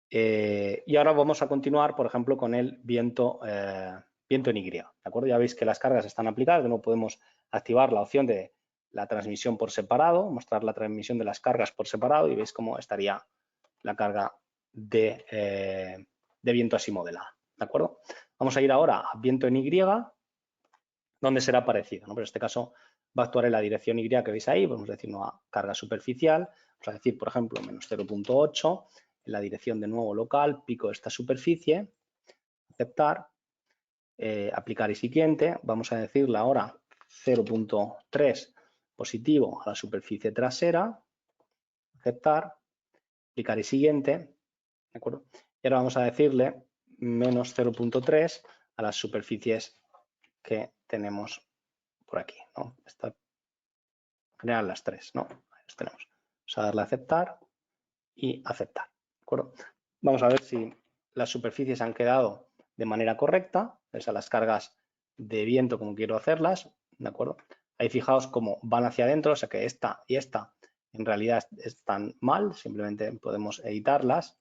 Y ahora vamos a continuar, por ejemplo, con el viento en Y. ¿De acuerdo? Ya veis que las cargas están aplicadas, no podemos activar la opción de la transmisión por separado, mostrar la transmisión de las cargas por separado y veis cómo estaría la carga de viento así modelada. ¿De acuerdo? Vamos a ir ahora a viento en Y, donde será parecido, ¿no? Pero en este caso va a actuar en la dirección Y que veis ahí, podemos decir nueva carga superficial, vamos a decir, por ejemplo, menos 0.8, en la dirección de nuevo local, pico esta superficie, aceptar, aplicar y siguiente, vamos a decirle ahora 0.3 positivo a la superficie trasera, aceptar, aplicar y siguiente, ¿de acuerdo? Y ahora vamos a decirle menos 0.3 a las superficies que tenemos por aquí, ¿no? Esta, en general las tres, ¿no? Ahí las tenemos. Vamos a darle a aceptar y aceptar, ¿de acuerdo? Vamos a ver si las superficies han quedado de manera correcta, es a las cargas de viento como quiero hacerlas, ¿de acuerdo? Ahí fijaos cómo van hacia adentro, o sea que esta y esta en realidad están mal, simplemente podemos editarlas,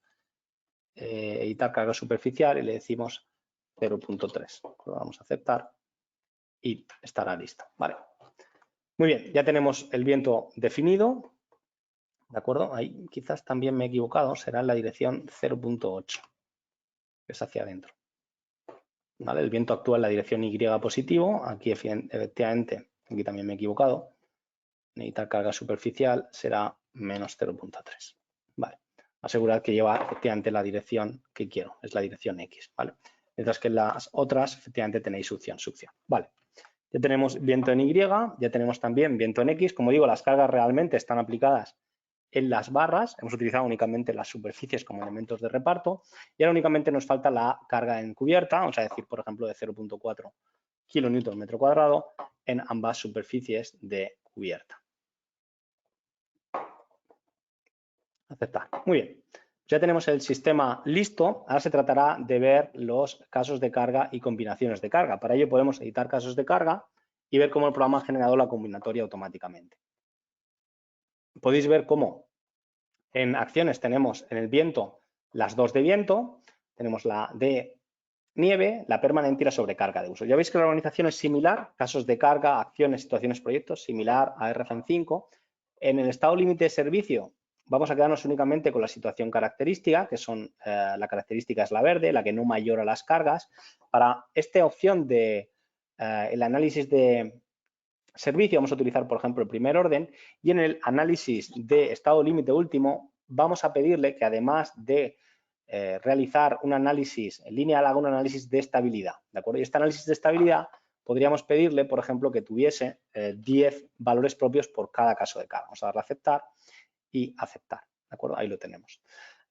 editar carga superficial y le decimos 0.3, vamos a aceptar y estará listo, ¿vale? Muy bien, ya tenemos el viento definido, ¿de acuerdo? Ahí quizás también me he equivocado, será en la dirección 0.8, que es hacia adentro. ¿Vale? El viento actúa en la dirección Y positivo, aquí efectivamente, aquí también me he equivocado, necesitar carga superficial será menos 0.3. Vale, asegurad que lleva efectivamente la dirección que quiero, es la dirección X, ¿vale? Mientras que en las otras efectivamente tenéis succión. Vale, ya tenemos viento en Y, ya tenemos también viento en X, como digo, las cargas realmente están aplicadas en las barras, hemos utilizado únicamente las superficies como elementos de reparto y ahora únicamente nos falta la carga en cubierta, vamos a decir, por ejemplo, de 0.4 kilonewton metro cuadrado en ambas superficies de cubierta. Aceptar. Muy bien. Ya tenemos el sistema listo. Ahora se tratará de ver los casos de carga y combinaciones de carga. Para ello podemos editar casos de carga y ver cómo el programa ha generado la combinatoria automáticamente. Podéis ver cómo en acciones tenemos en el viento las dos de viento, tenemos la de nieve, la permanente y la sobrecarga de uso. Ya veis que la organización es similar, casos de carga, acciones, situaciones, proyectos, similar a RFM5. En el estado límite de servicio vamos a quedarnos únicamente con la situación característica, que son la característica es la verde, la que no mayora las cargas. Para esta opción de el análisis de servicio vamos a utilizar, por ejemplo, el primer orden, y en el análisis de estado límite último vamos a pedirle que además de realizar un análisis lineal, haga un análisis de estabilidad, ¿de acuerdo? Y este análisis de estabilidad podríamos pedirle, por ejemplo, que tuviese 10 valores propios por cada caso de carga. Vamos a darle a aceptar y aceptar, ¿de acuerdo? Ahí lo tenemos.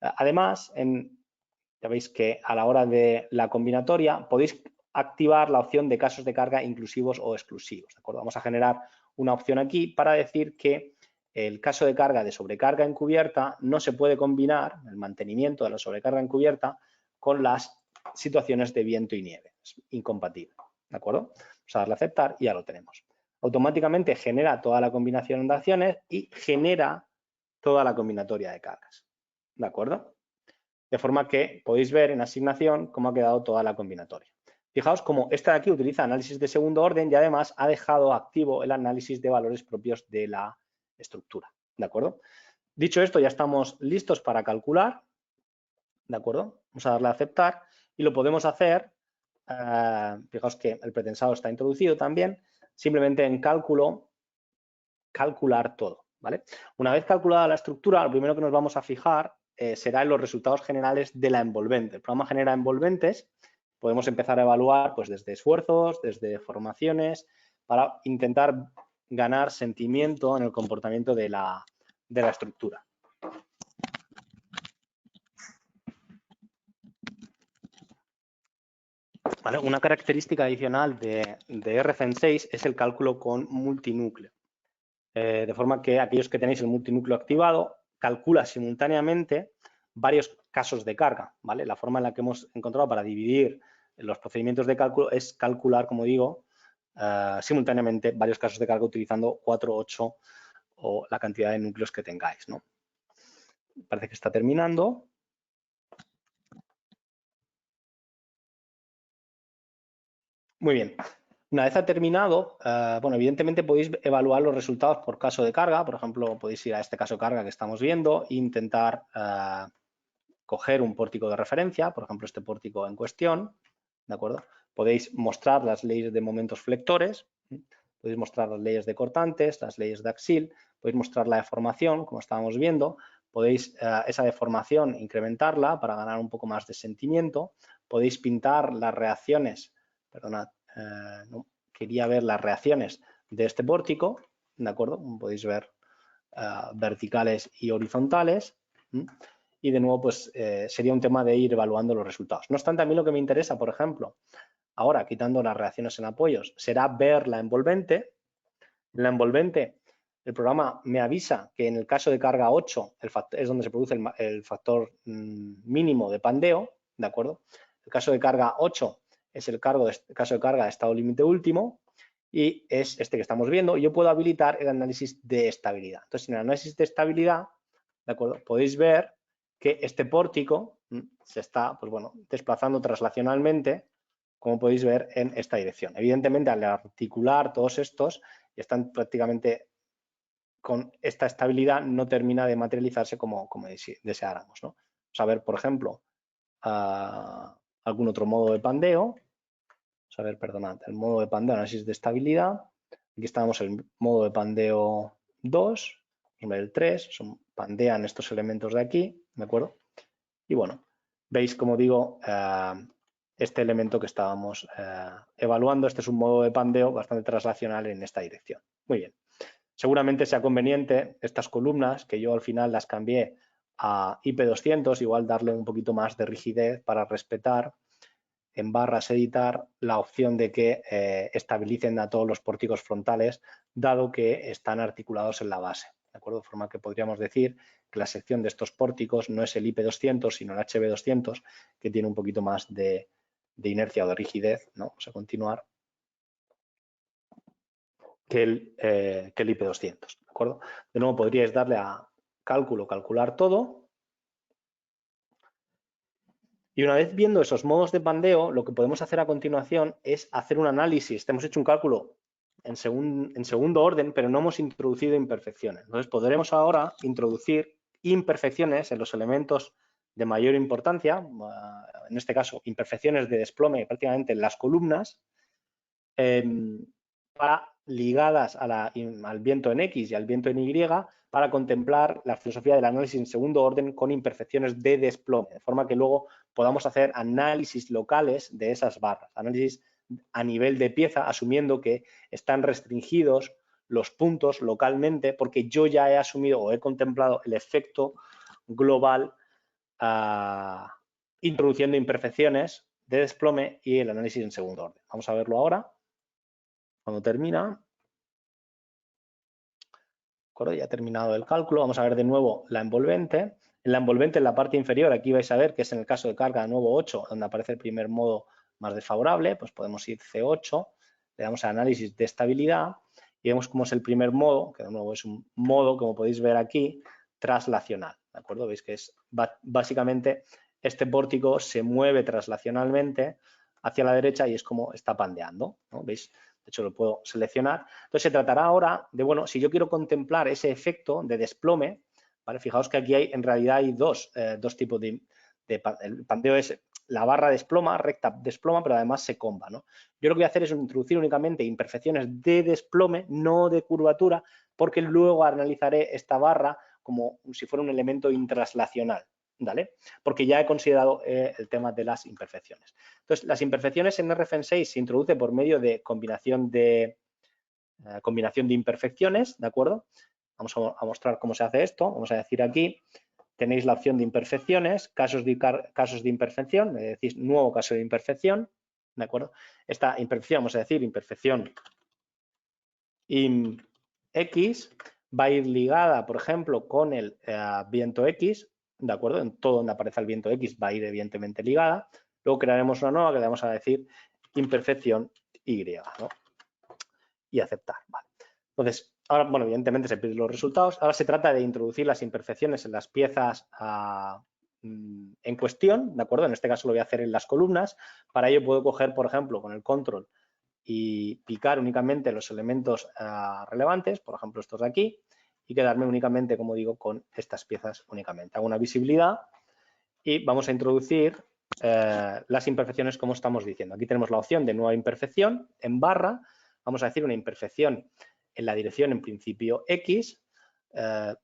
Además, ya veis que a la hora de la combinatoria podéis activar la opción de casos de carga inclusivos o exclusivos, ¿de acuerdo? Vamos a generar una opción aquí para decir que el caso de carga de sobrecarga encubierta no se puede combinar, el mantenimiento de la sobrecarga encubierta, con las situaciones de viento y nieve. Es incompatible, ¿de acuerdo? Vamos a darle a aceptar y ya lo tenemos. Automáticamente genera toda la combinación de acciones y genera toda la combinatoria de cargas, ¿de acuerdo? De forma que podéis ver en asignación cómo ha quedado toda la combinatoria. Fijaos cómo esta de aquí utiliza análisis de segundo orden y además ha dejado activo el análisis de valores propios de la estructura, ¿de acuerdo? Dicho esto, ya estamos listos para calcular, ¿de acuerdo? Vamos a darle a aceptar y lo podemos hacer, fijaos que el pretensado está introducido también, simplemente en cálculo, calcular todo, ¿vale? Una vez calculada la estructura, lo primero que nos vamos a fijar será en los resultados generales de la envolvente. El programa genera envolventes, podemos empezar a evaluar pues desde esfuerzos, desde formaciones, para intentar ganar sentimiento en el comportamiento de la estructura. ¿Vale? Una característica adicional de RFM6 es el cálculo con multinúcleo. De forma que aquellos que tenéis el multinúcleo activado, calcula simultáneamente varios casos de carga, ¿vale? La forma en la que hemos encontrado para dividir los procedimientos de cálculo es calcular, como digo, simultáneamente varios casos de carga utilizando 4, 8 o la cantidad de núcleos que tengáis, ¿no? Parece que está terminando. Muy bien. Una vez ha terminado, bueno, evidentemente podéis evaluar los resultados por caso de carga. Por ejemplo, podéis ir a este caso de carga que estamos viendo e intentar coger un pórtico de referencia, por ejemplo, este pórtico en cuestión, ¿de acuerdo? Podéis mostrar las leyes de momentos flectores, podéis mostrar las leyes de cortantes, las leyes de axil, podéis mostrar la deformación, como estábamos viendo, podéis esa deformación incrementarla para ganar un poco más de sentimiento, podéis pintar las reacciones, perdonad, no, quería ver las reacciones de este pórtico, ¿de acuerdo? Como podéis ver, verticales y horizontales. Y de nuevo, pues sería un tema de ir evaluando los resultados. No obstante, a mí lo que me interesa, por ejemplo, ahora quitando las reacciones en apoyos, será ver la envolvente. En la envolvente, el programa me avisa que en el caso de carga 8 es donde se produce el factor mínimo de pandeo, ¿de acuerdo? El caso de carga 8 es el caso de carga de estado límite último y es este que estamos viendo. Yo puedo habilitar el análisis de estabilidad. Entonces, en el análisis de estabilidad, ¿de acuerdo? Podéis ver que este pórtico se está, pues bueno, desplazando traslacionalmente, como podéis ver, en esta dirección. Evidentemente, al articular todos estos, están prácticamente con esta estabilidad, no termina de materializarse como deseáramos, ¿no? Vamos a ver, por ejemplo, algún otro modo de pandeo. Vamos a ver, perdonad, el modo de pandeo, análisis de estabilidad. Aquí estamos en el modo de pandeo 2, nivel 3, pandean estos elementos de aquí, ¿de acuerdo? Y bueno, veis, como digo, este elemento que estábamos evaluando. Este es un modo de pandeo bastante traslacional en esta dirección. Muy bien. Seguramente sea conveniente estas columnas, que yo al final las cambié a IP200, igual darle un poquito más de rigidez para respetar en barras editar la opción de que estabilicen a todos los pórticos frontales, dado que están articulados en la base. ¿De acuerdo? De forma que podríamos decir que la sección de estos pórticos no es el IP200, sino el HB200, que tiene un poquito más de inercia o de rigidez, ¿no? Vamos a continuar, que el IP200. ¿De acuerdo? De nuevo, podríais darle a cálculo, calcular todo. Y una vez viendo esos modos de pandeo, lo que podemos hacer a continuación es hacer un análisis. Hemos hecho un cálculo en segundo orden, pero no hemos introducido imperfecciones. Entonces, podremos ahora introducir imperfecciones en los elementos de mayor importancia, en este caso, imperfecciones de desplome prácticamente en las columnas, ligadas al viento en X y al viento en Y, para contemplar la filosofía del análisis en segundo orden con imperfecciones de desplome, de forma que luego podamos hacer análisis locales de esas barras, análisis a nivel de pieza, asumiendo que están restringidos los puntos localmente, porque yo ya he asumido o he contemplado el efecto global introduciendo imperfecciones de desplome y el análisis en segundo orden. Vamos a verlo ahora. Cuando termina, ya ha terminado el cálculo, vamos a ver de nuevo la envolvente. En la envolvente, en la parte inferior, aquí vais a ver que es en el caso de carga de nuevo 8, donde aparece el primer modo más desfavorable, pues podemos ir C8, le damos a análisis de estabilidad y vemos cómo es el primer modo, que de nuevo es un modo, como podéis ver aquí, traslacional, ¿de acuerdo? Veis que es básicamente este pórtico se mueve traslacionalmente hacia la derecha y es como está pandeando, ¿no? ¿Veis? De hecho, lo puedo seleccionar. Entonces, se tratará ahora de, bueno, si yo quiero contemplar ese efecto de desplome, ¿vale? Fijaos que aquí en realidad hay dos tipos de el pandeo es la barra desploma, recta desploma, pero además se comba, ¿no? Yo lo que voy a hacer es introducir únicamente imperfecciones de desplome, no de curvatura, porque luego analizaré esta barra como si fuera un elemento intraslacional, ¿vale? Porque ya he considerado el tema de las imperfecciones. Entonces, las imperfecciones en RFN6 se introduce por medio de combinación de imperfecciones, ¿de acuerdo? Vamos a mostrar cómo se hace esto. Vamos a decir aquí, tenéis la opción de imperfecciones, casos de imperfección, me decís nuevo caso de imperfección, ¿de acuerdo? Esta imperfección, vamos a decir, imperfección X, va a ir ligada, por ejemplo, con el viento X, ¿de acuerdo? En todo donde aparece el viento X va a ir evidentemente ligada. Luego crearemos una nueva que le vamos a decir imperfección Y, ¿no? Y aceptar, ¿vale? Entonces, ahora, bueno, evidentemente se piden los resultados. Ahora se trata de introducir las imperfecciones en las piezas en cuestión, ¿de acuerdo? En este caso lo voy a hacer en las columnas. Para ello puedo coger, por ejemplo, con el control y picar únicamente los elementos relevantes, por ejemplo, estos de aquí, y quedarme únicamente, como digo, con estas piezas únicamente. Hago una visibilidad y vamos a introducir las imperfecciones como estamos diciendo. Aquí tenemos la opción de nueva imperfección en barra. Vamos a decir una imperfección en la dirección en principio X.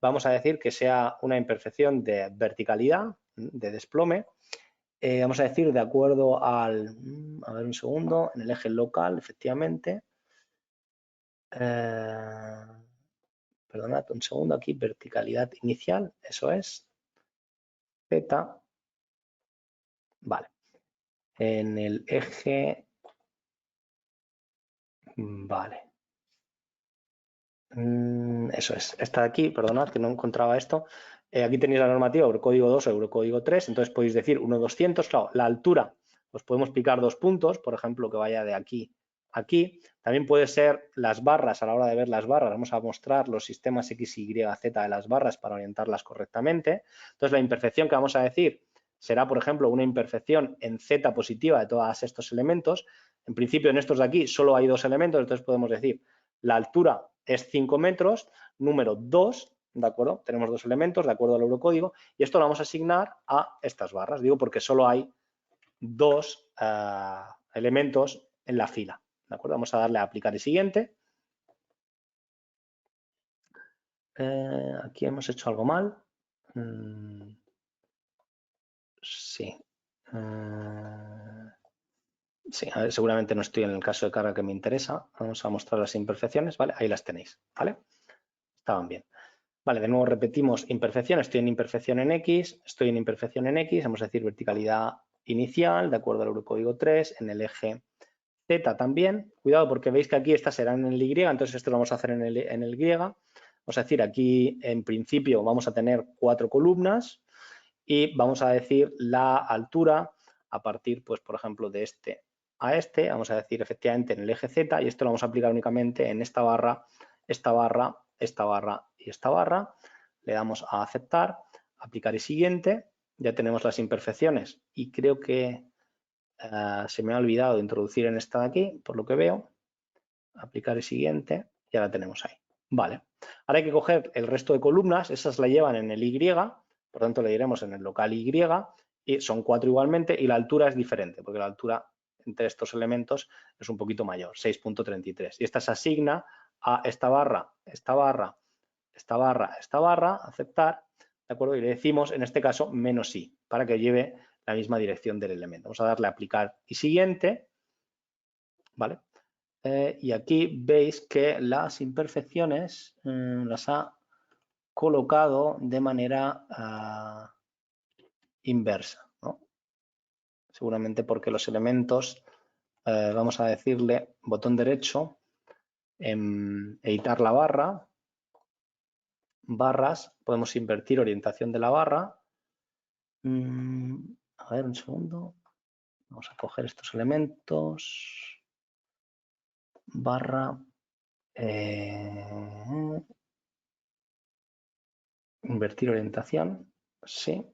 Vamos a decir que sea una imperfección de verticalidad, de desplome. Vamos a decir de acuerdo al, a ver un segundo, en el eje local, efectivamente. Perdonad un segundo, aquí verticalidad inicial, eso es. Z. Vale. En el eje, vale. Eso es, esta de aquí, perdonad que no encontraba esto. Aquí tenéis la normativa Eurocódigo 2 o Eurocódigo 3, entonces podéis decir 1,200, claro, la altura, pues podemos picar 2 puntos, por ejemplo, que vaya de aquí a aquí. También puede ser las barras, a la hora de ver las barras, vamos a mostrar los sistemas X, Y, Z de las barras para orientarlas correctamente. Entonces, la imperfección que vamos a decir será, por ejemplo, una imperfección en Z positiva de todos estos elementos. En principio, en estos de aquí solo hay 2 elementos, entonces podemos decir la altura es 5 metros, número 2, ¿de acuerdo? Tenemos 2 elementos, de acuerdo al eurocódigo, y esto lo vamos a asignar a estas barras, digo porque solo hay 2 elementos en la fila, ¿de acuerdo? Vamos a darle a aplicar el siguiente. Aquí hemos hecho algo mal. Sí. Sí, a ver, seguramente no estoy en el caso de carga que me interesa. Vamos a mostrar las imperfecciones, ¿vale? Ahí las tenéis, ¿vale? Estaban bien. Vale, de nuevo repetimos imperfección, estoy en imperfección en X, estoy en imperfección en X, vamos a decir verticalidad inicial, de acuerdo al Eurocódigo 3, en el eje Z también. Cuidado porque veis que aquí estas serán en el Y, entonces esto lo vamos a hacer en el Y. Vamos a decir aquí en principio vamos a tener 4 columnas y vamos a decir la altura a partir, pues por ejemplo, de este a este, vamos a decir efectivamente en el eje Z y esto lo vamos a aplicar únicamente en esta barra, esta barra, esta barra y esta barra. Le damos a aceptar, aplicar y siguiente ya tenemos las imperfecciones y creo que se me ha olvidado introducir en esta de aquí, por lo que veo. Aplicar el siguiente, ya la tenemos ahí. Vale. Ahora hay que coger el resto de columnas, esas la llevan en el Y, por tanto le diremos en el local Y, y son 4 igualmente, y la altura es diferente, porque la altura entre estos elementos es un poquito mayor, 6.33. Y esta se asigna a esta barra, esta barra, esta barra, esta barra, aceptar, ¿de acuerdo? Y le decimos, en este caso, -i, para que lleve la misma dirección del elemento. Vamos a darle a aplicar y siguiente, ¿vale? Y aquí veis que las imperfecciones las ha colocado de manera inversa, ¿no? Seguramente porque los elementos, vamos a decirle botón derecho, editar la barra, barras, podemos invertir orientación de la barra. A ver, un segundo. Vamos a coger estos elementos. Barra. Invertir orientación. Sí.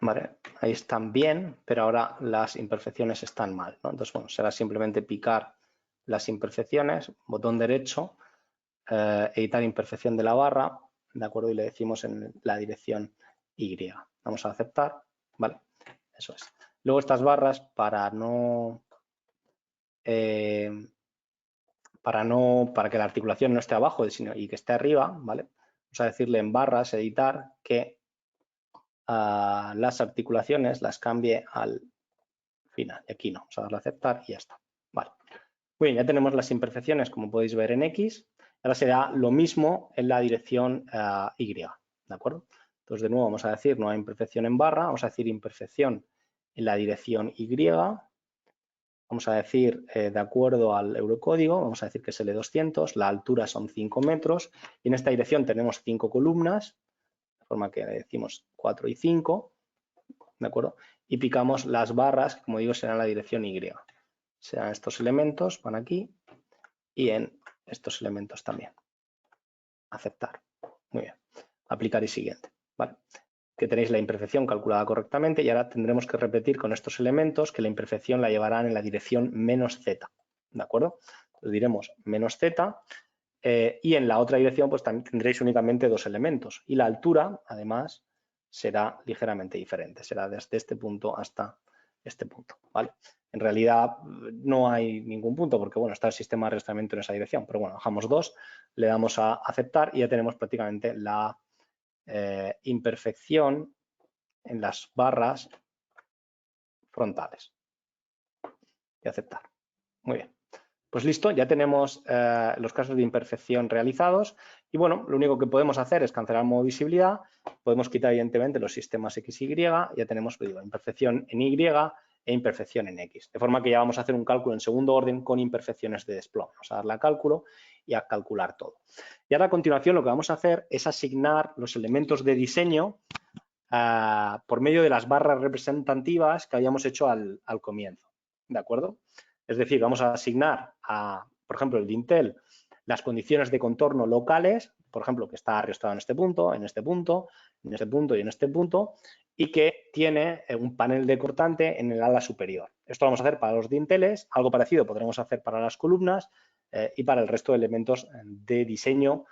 Vale, ahí están bien, pero ahora las imperfecciones están mal, ¿no? Entonces, bueno, será simplemente picar las imperfecciones, botón derecho, editar imperfección de la barra, ¿de acuerdo? Y le decimos en la dirección Y. Vamos a aceptar, ¿vale? Eso es. Luego estas barras, para que la articulación no esté abajo sino y que esté arriba, ¿vale? Vamos a decirle en barras, editar, que las articulaciones las cambie al final. Y aquí no, vamos a darle a aceptar y ya está. Vale. Muy bien, ya tenemos las imperfecciones, como podéis ver en X. Ahora será lo mismo en la dirección Y, ¿de acuerdo? Entonces, de nuevo, vamos a decir no hay imperfección en barra, vamos a decir imperfección en la dirección Y. Vamos a decir, de acuerdo al eurocódigo, vamos a decir que es L200, la altura son 5 metros y en esta dirección tenemos 5 columnas, de forma que le decimos 4 y 5, ¿de acuerdo? Y picamos las barras, que como digo, serán la dirección Y. Serán estos elementos, van aquí, y en estos elementos también. Aceptar. Muy bien. Aplicar y siguiente. ¿Vale? Que tenéis la imperfección calculada correctamente y ahora tendremos que repetir con estos elementos que la imperfección la llevarán en la dirección -z. ¿De acuerdo? Entonces diremos -z y en la otra dirección pues también tendréis únicamente 2 elementos y la altura además será ligeramente diferente, será desde este punto hasta este punto, ¿vale? En realidad no hay ningún punto porque bueno, está el sistema de arrastramiento en esa dirección, pero bueno, bajamos 2, le damos a aceptar y ya tenemos prácticamente la imperfección en las barras frontales. Y aceptar. Muy bien. Pues listo, ya tenemos los casos de imperfección realizados y bueno, lo único que podemos hacer es cancelar modo visibilidad, podemos quitar evidentemente los sistemas XY, ya tenemos pues, digo, imperfección en Y e imperfección en X, de forma que ya vamos a hacer un cálculo en segundo orden con imperfecciones de desplome, vamos a darle a cálculo y a calcular todo. Y ahora a continuación lo que vamos a hacer es asignar los elementos de diseño por medio de las barras representativas que habíamos hecho al comienzo, ¿de acuerdo? Es decir, vamos a asignar a, por ejemplo, el dintel, las condiciones de contorno locales, por ejemplo, que está arrastrado en este punto, en este punto, en este punto y en este punto, y que tiene un panel de cortante en el ala superior. Esto lo vamos a hacer para los dinteles, algo parecido podremos hacer para las columnas y para el resto de elementos de diseño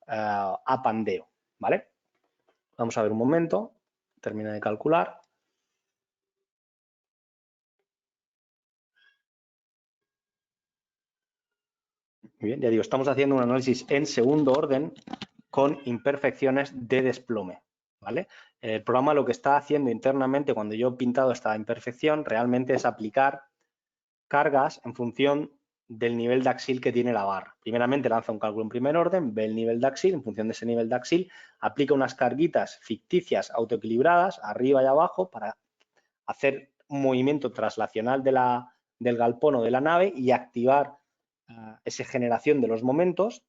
a pandeo, ¿vale? Vamos a ver un momento, termina de calcular. Muy bien, ya digo, estamos haciendo un análisis en segundo orden con imperfecciones de desplome, ¿vale? El programa lo que está haciendo internamente cuando yo he pintado esta imperfección realmente es aplicar cargas en función del nivel de axil que tiene la barra. Primeramente lanza un cálculo en primer orden, ve el nivel de axil, en función de ese nivel de axil, aplica unas carguitas ficticias autoequilibradas arriba y abajo para hacer un movimiento traslacional del galpón o de la nave y activar esa generación de los momentos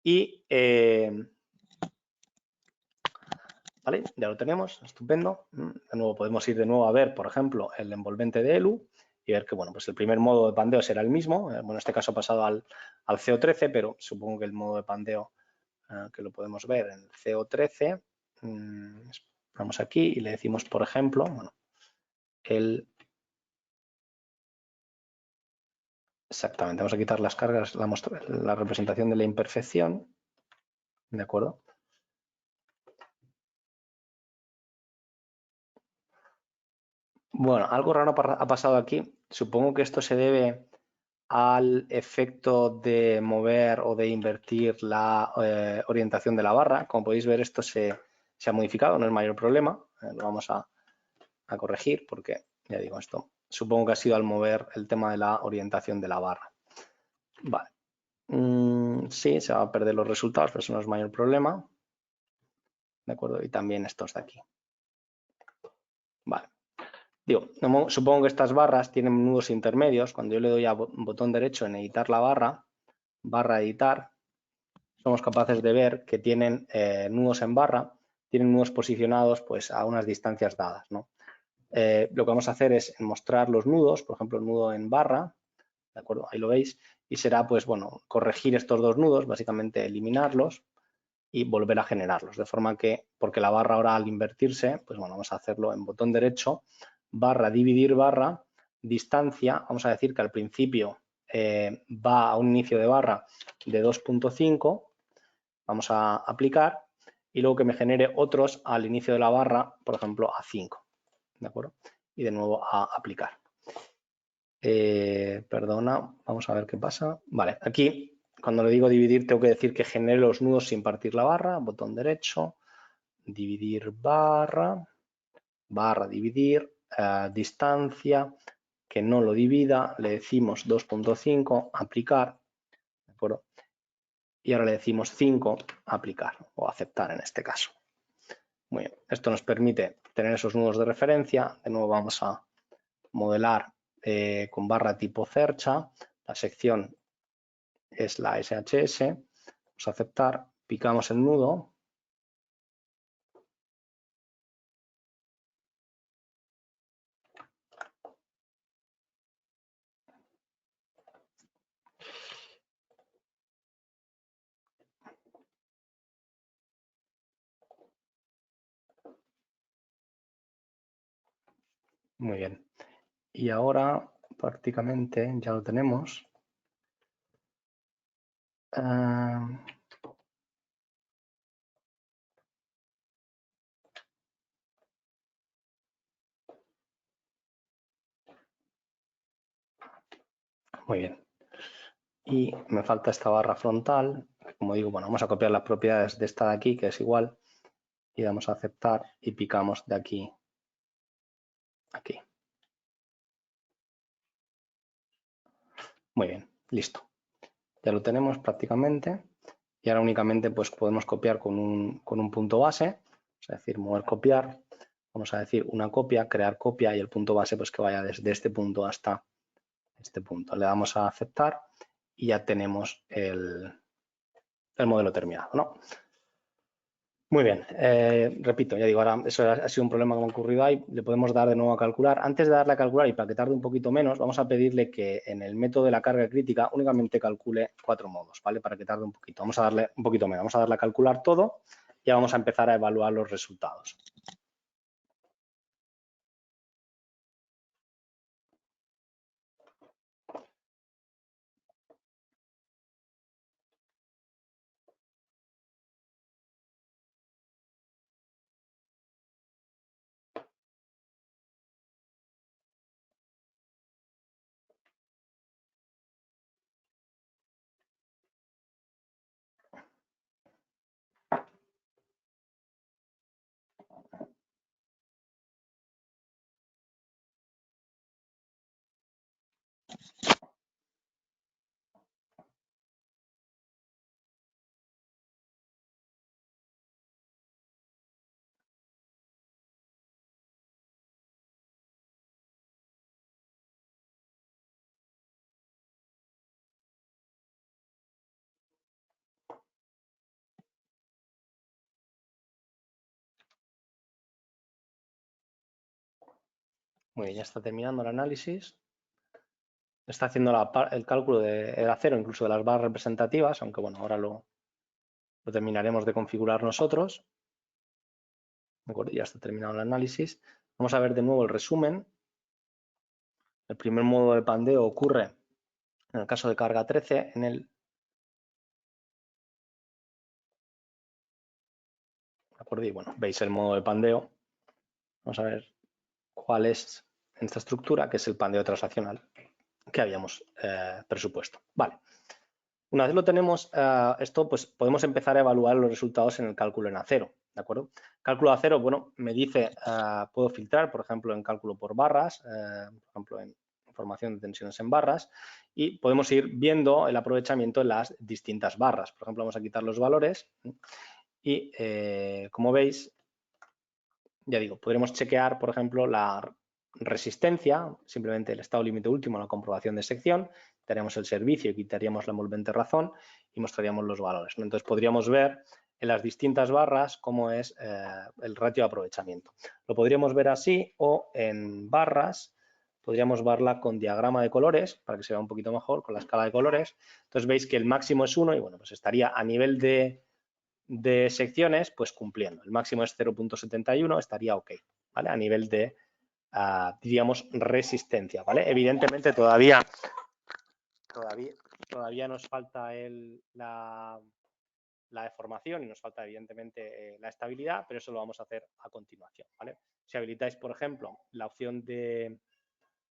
y ¿vale? Ya lo tenemos, estupendo. De nuevo podemos ir de nuevo a ver, por ejemplo, el envolvente de ELU y ver que bueno, pues el primer modo de pandeo será el mismo. Bueno, en este caso ha pasado al CO13, pero supongo que el modo de pandeo que lo podemos ver en el CO13 Vamos aquí y le decimos, por ejemplo, bueno, exactamente, vamos a quitar las cargas, la representación de la imperfección, ¿de acuerdo? Bueno, algo raro ha pasado aquí. Supongo que esto se debe al efecto de mover o de invertir la orientación de la barra. Como podéis ver, esto se ha modificado, no es mayor problema. Lo vamos a corregir porque, ya digo, esto supongo que ha sido al mover el tema de la orientación de la barra. Vale. Sí, se va a perder los resultados, pero eso no es mayor problema. ¿De acuerdo? Y también estos de aquí. Vale. Digo, supongo que estas barras tienen nudos intermedios. Cuando yo le doy a botón derecho en editar la barra editar, somos capaces de ver que tienen nudos en barra, tienen nudos posicionados pues a unas distancias dadas, ¿no? Lo que vamos a hacer es mostrar los nudos, por ejemplo, el nudo en barra, ¿de acuerdo? Ahí lo veis, y será pues bueno, corregir estos dos nudos, básicamente eliminarlos y volver a generarlos, de forma que, porque la barra ahora al invertirse, pues bueno, vamos a hacerlo en botón derecho, barra dividir barra, distancia, vamos a decir que al principio va a un inicio de barra de 2.5, vamos a aplicar, y luego que me genere otros al inicio de la barra, por ejemplo, a 5, ¿de acuerdo? Y de nuevo a aplicar. Perdona, vamos a ver qué pasa. Vale, aquí cuando le digo dividir tengo que decir que genere los nudos sin partir la barra, botón derecho, dividir barra, dividir, distancia, que no lo divida, le decimos 2.5, aplicar, ¿de acuerdo? Y ahora le decimos 5, aplicar o aceptar en este caso. Muy bien, esto nos permite tener esos nudos de referencia. De nuevo vamos a modelar con barra tipo cercha, la sección es la SHS, vamos a aceptar, picamos el nudo. Muy bien. Y ahora prácticamente ya lo tenemos. Muy bien. Y me falta esta barra frontal. Como digo, bueno, vamos a copiar las propiedades de esta de aquí, que es igual, y damos a aceptar y picamos de aquí a aquí. Muy bien, listo. Ya lo tenemos prácticamente. Y ahora únicamente pues podemos copiar con un punto base, es decir, mover copiar. Vamos a decir una copia, crear copia y el punto base pues que vaya desde este punto hasta este punto. Le damos a aceptar y ya tenemos el modelo terminado, ¿no? Muy bien, repito, ya digo, ahora eso ha sido un problema que me ha ocurrido ahí, le podemos dar de nuevo a calcular. Antes de darle a calcular y para que tarde un poquito menos, vamos a pedirle que en el método de la carga crítica únicamente calcule 4 modos, ¿vale? Para que tarde un poquito. Vamos a darle un poquito menos, vamos a darle a calcular todo y ya vamos a empezar a evaluar los resultados. Muy bien, ya está terminando el análisis. Está haciendo el cálculo del acero, incluso de las barras representativas, aunque bueno, ahora lo terminaremos de configurar nosotros. ¿De acuerdo? Ya está terminado el análisis. Vamos a ver de nuevo el resumen. El primer modo de pandeo ocurre en el caso de carga 13, en el... ¿De acuerdo? Y bueno, veis el modo de pandeo. Vamos a ver cuál es en esta estructura, que es el pandeo transaccional que habíamos presupuesto. Vale. Una vez lo tenemos, esto pues podemos empezar a evaluar los resultados en el cálculo en acero, ¿de acuerdo? Cálculo de acero, bueno, me dice, puedo filtrar, por ejemplo, en cálculo por barras, por ejemplo, en información de tensiones en barras, y podemos ir viendo el aprovechamiento en las distintas barras. Por ejemplo, vamos a quitar los valores y, como veis, ya digo, podremos chequear, por ejemplo, la resistencia, simplemente el estado límite último, la comprobación de sección, quitaríamos el servicio y quitaríamos la envolvente razón y mostraríamos los valores, ¿no? Entonces podríamos ver en las distintas barras cómo es el ratio de aprovechamiento. Lo podríamos ver así o en barras, podríamos verla con diagrama de colores para que se vea un poquito mejor, con la escala de colores. Entonces veis que el máximo es 1 y bueno, pues estaría a nivel de secciones, pues cumpliendo. El máximo es 0.71, estaría ok, ¿vale? A nivel de, diríamos, resistencia, ¿vale? Evidentemente todavía nos falta la deformación y nos falta evidentemente la estabilidad, pero eso lo vamos a hacer a continuación, ¿vale? Si habilitáis, por ejemplo, la opción de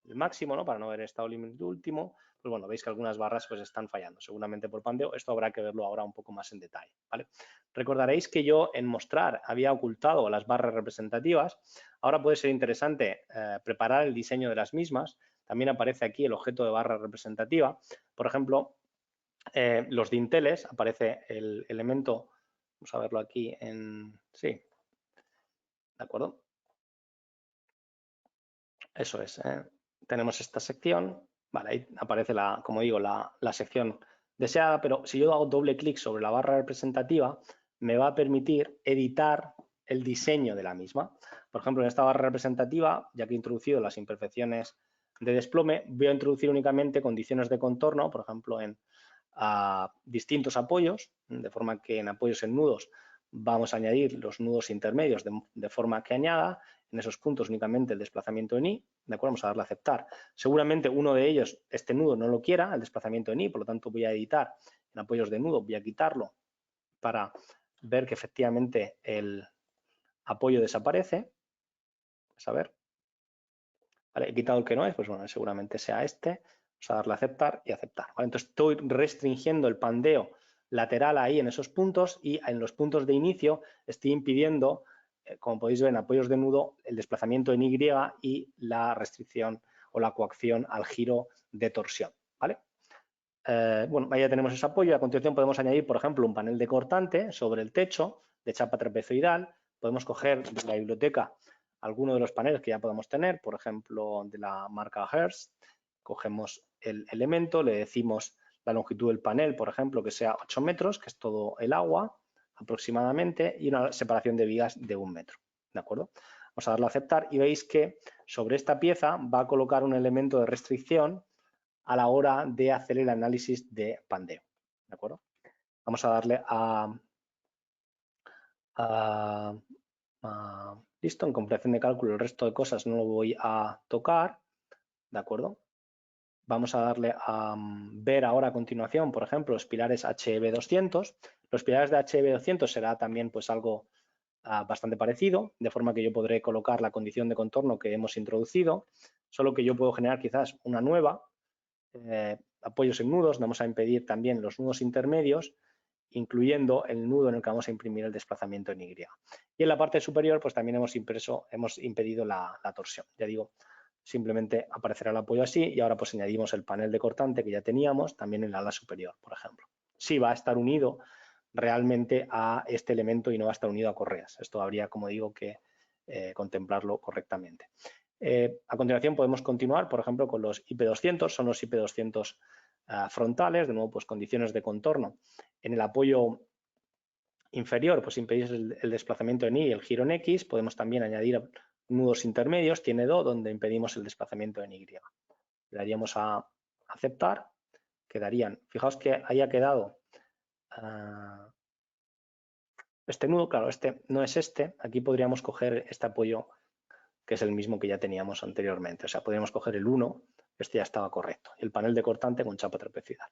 el máximo, ¿no? Para no ver el estado límite último, pues bueno, veis que algunas barras pues están fallando, seguramente por pandeo. Esto habrá que verlo ahora un poco más en detalle, ¿vale? Recordaréis que yo en mostrar había ocultado las barras representativas. Ahora puede ser interesante preparar el diseño de las mismas. También aparece aquí el objeto de barra representativa. Por ejemplo, los dinteles, aparece el elemento, vamos a verlo aquí en, sí, ¿de acuerdo? Eso es, tenemos esta sección, vale, ahí aparece, como digo, la sección deseada, pero si yo hago doble clic sobre la barra representativa, me va a permitir editar el diseño de la misma. Por ejemplo, en esta barra representativa, ya que he introducido las imperfecciones de desplome, voy a introducir únicamente condiciones de contorno, por ejemplo, en distintos apoyos, de forma que en apoyos en nudos vamos a añadir los nudos intermedios de forma que añada en esos puntos únicamente el desplazamiento en I, ¿de acuerdo? Vamos a darle a aceptar. Seguramente uno de ellos, este nudo no lo quiera, el desplazamiento en I, por lo tanto voy a editar en apoyos de nudo, voy a quitarlo para ver que efectivamente el apoyo desaparece. Vamos a ver. Vale, he quitado el que no es, pues bueno, seguramente sea este. Vamos a darle a aceptar y aceptar. ¿Vale? Entonces estoy restringiendo el pandeo lateral ahí en esos puntos y en los puntos de inicio estoy impidiendo, como podéis ver en apoyos de nudo, el desplazamiento en Y y la restricción o la coacción al giro de torsión. ¿Vale? Bueno, ahí ya tenemos ese apoyo. A continuación podemos añadir, por ejemplo, un panel de cortante sobre el techo de chapa trapezoidal. Podemos coger de la biblioteca alguno de los paneles que ya podemos tener, por ejemplo, de la marca Hertz. Cogemos el elemento, le decimos la longitud del panel, por ejemplo, que sea 8 metros, que es todo el agua aproximadamente, y una separación de vigas de 1 metro. ¿De acuerdo? Vamos a darle a aceptar y veis que sobre esta pieza va a colocar un elemento de restricción a la hora de hacer el análisis de pandeo. ¿De acuerdo? Vamos a darle listo, en compleción de cálculo el resto de cosas no lo voy a tocar, ¿de acuerdo? Vamos a darle a ver ahora a continuación, por ejemplo, los pilares HEB200. Los pilares de HEB200 será también pues algo bastante parecido, de forma que yo podré colocar la condición de contorno que hemos introducido, solo que yo puedo generar quizás una nueva, apoyos en nudos, vamos a impedir también los nudos intermedios, incluyendo el nudo en el que vamos a imprimir el desplazamiento en Y. Y en la parte superior, pues también hemos impedido la torsión. Ya digo, simplemente aparecerá el apoyo así y ahora pues añadimos el panel de cortante que ya teníamos también en el ala superior, por ejemplo. Sí va a estar unido realmente a este elemento y no va a estar unido a correas. Esto habría, como digo, que contemplarlo correctamente. A continuación podemos continuar, por ejemplo, con los IP200, son los IP200 frontales, de nuevo, pues condiciones de contorno. En el apoyo inferior, pues impedís el desplazamiento en Y y el giro en X, podemos también añadir nudos intermedios, tiene do, donde impedimos el desplazamiento en Y. Le daríamos a aceptar, quedarían, fijaos que haya quedado este nudo, claro, este no es este. Aquí podríamos coger este apoyo que es el mismo que ya teníamos anteriormente. O sea, podríamos coger el 1, este ya estaba correcto. El panel de cortante con chapa trapezoidal.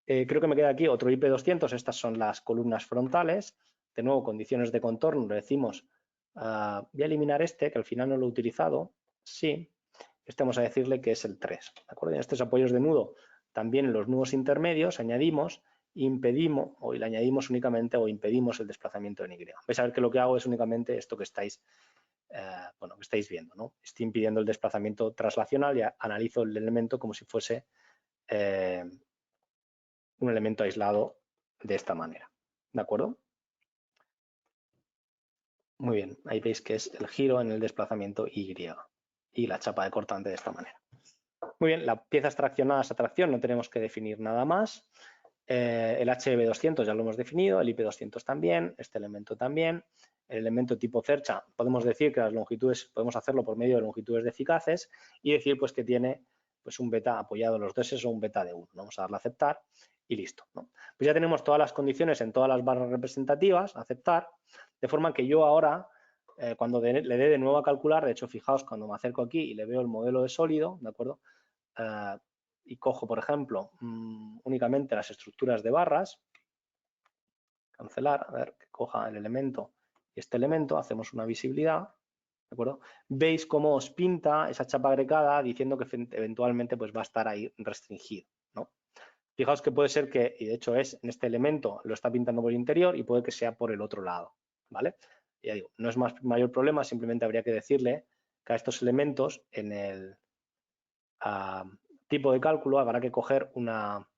Creo que me queda aquí otro IP200, estas son las columnas frontales. De nuevo, condiciones de contorno, le decimos, voy a eliminar este, que al final no lo he utilizado. Sí, este vamos a decirle que es el 3. ¿De acuerdo? En estos apoyos de nudo, también en los nudos intermedios añadimos, impedimos, o le añadimos únicamente o impedimos el desplazamiento en Y. Vais a ver que lo que hago es únicamente esto que estáis que estáis viendo, ¿no? Estoy impidiendo el desplazamiento traslacional y analizo el elemento como si fuese un elemento aislado de esta manera. ¿De acuerdo? Muy bien, ahí veis que es el giro en el desplazamiento Y y la chapa de cortante de esta manera. Muy bien, la pieza extraccionada es atracción, no tenemos que definir nada más. El HB200 ya lo hemos definido, el IP200 también, este elemento también. El elemento tipo cercha, podemos decir que las longitudes, podemos hacerlo por medio de longitudes de eficaces y decir pues que tiene pues un beta apoyado en los dos o un beta de 1. Vamos a darle a aceptar y listo, ¿no? Pues ya tenemos todas las condiciones en todas las barras representativas, aceptar, de forma que yo ahora, cuando le dé de nuevo a calcular, de hecho, fijaos, cuando me acerco aquí y le veo el modelo de sólido, ¿de acuerdo? Y cojo, por ejemplo, únicamente las estructuras de barras, cancelar, a ver, que coja el elemento y este elemento, hacemos una visibilidad, ¿de acuerdo? Veis cómo os pinta esa chapa agregada diciendo que eventualmente pues, va a estar ahí restringido, ¿no? Fijaos que puede ser que, y de hecho es en este elemento, lo está pintando por el interior y puede que sea por el otro lado, ¿vale? Ya digo, no es mayor problema, simplemente habría que decirle que a estos elementos en el tipo de cálculo habrá que coger una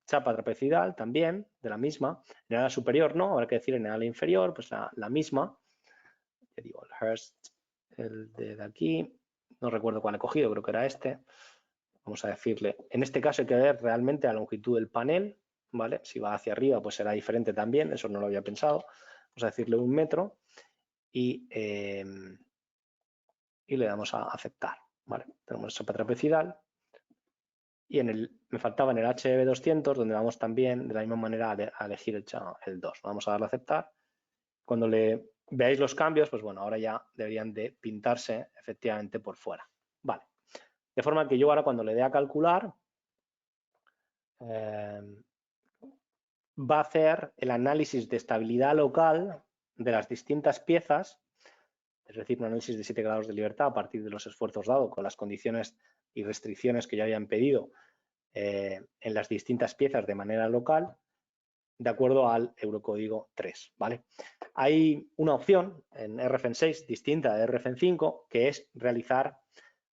chapa trapezoidal también, de la misma. En el ala superior no, habrá que decir en el ala inferior, pues la misma. Ya digo, el Hearst, el de aquí, no recuerdo cuál he cogido, creo que era este. Vamos a decirle, en este caso hay que ver realmente la longitud del panel, ¿vale? Si va hacia arriba, pues será diferente también, eso no lo había pensado. Vamos a decirle 1 metro y le damos a aceptar, ¿vale? Tenemos chapa trapezoidal. Y me faltaba en el HB200, donde vamos también de la misma manera a elegir el 2. Vamos a darle a aceptar. Cuando le veáis los cambios, pues bueno, ahora ya deberían de pintarse efectivamente por fuera. Vale. De forma que yo ahora cuando le dé a calcular, va a hacer el análisis de estabilidad local de las distintas piezas, es decir, un análisis de 7 grados de libertad a partir de los esfuerzos dados con las condiciones y restricciones que ya habían pedido en las distintas piezas de manera local, de acuerdo al Eurocódigo 3, ¿vale? Hay una opción en RFEN 6 distinta de RFEN 5, que es realizar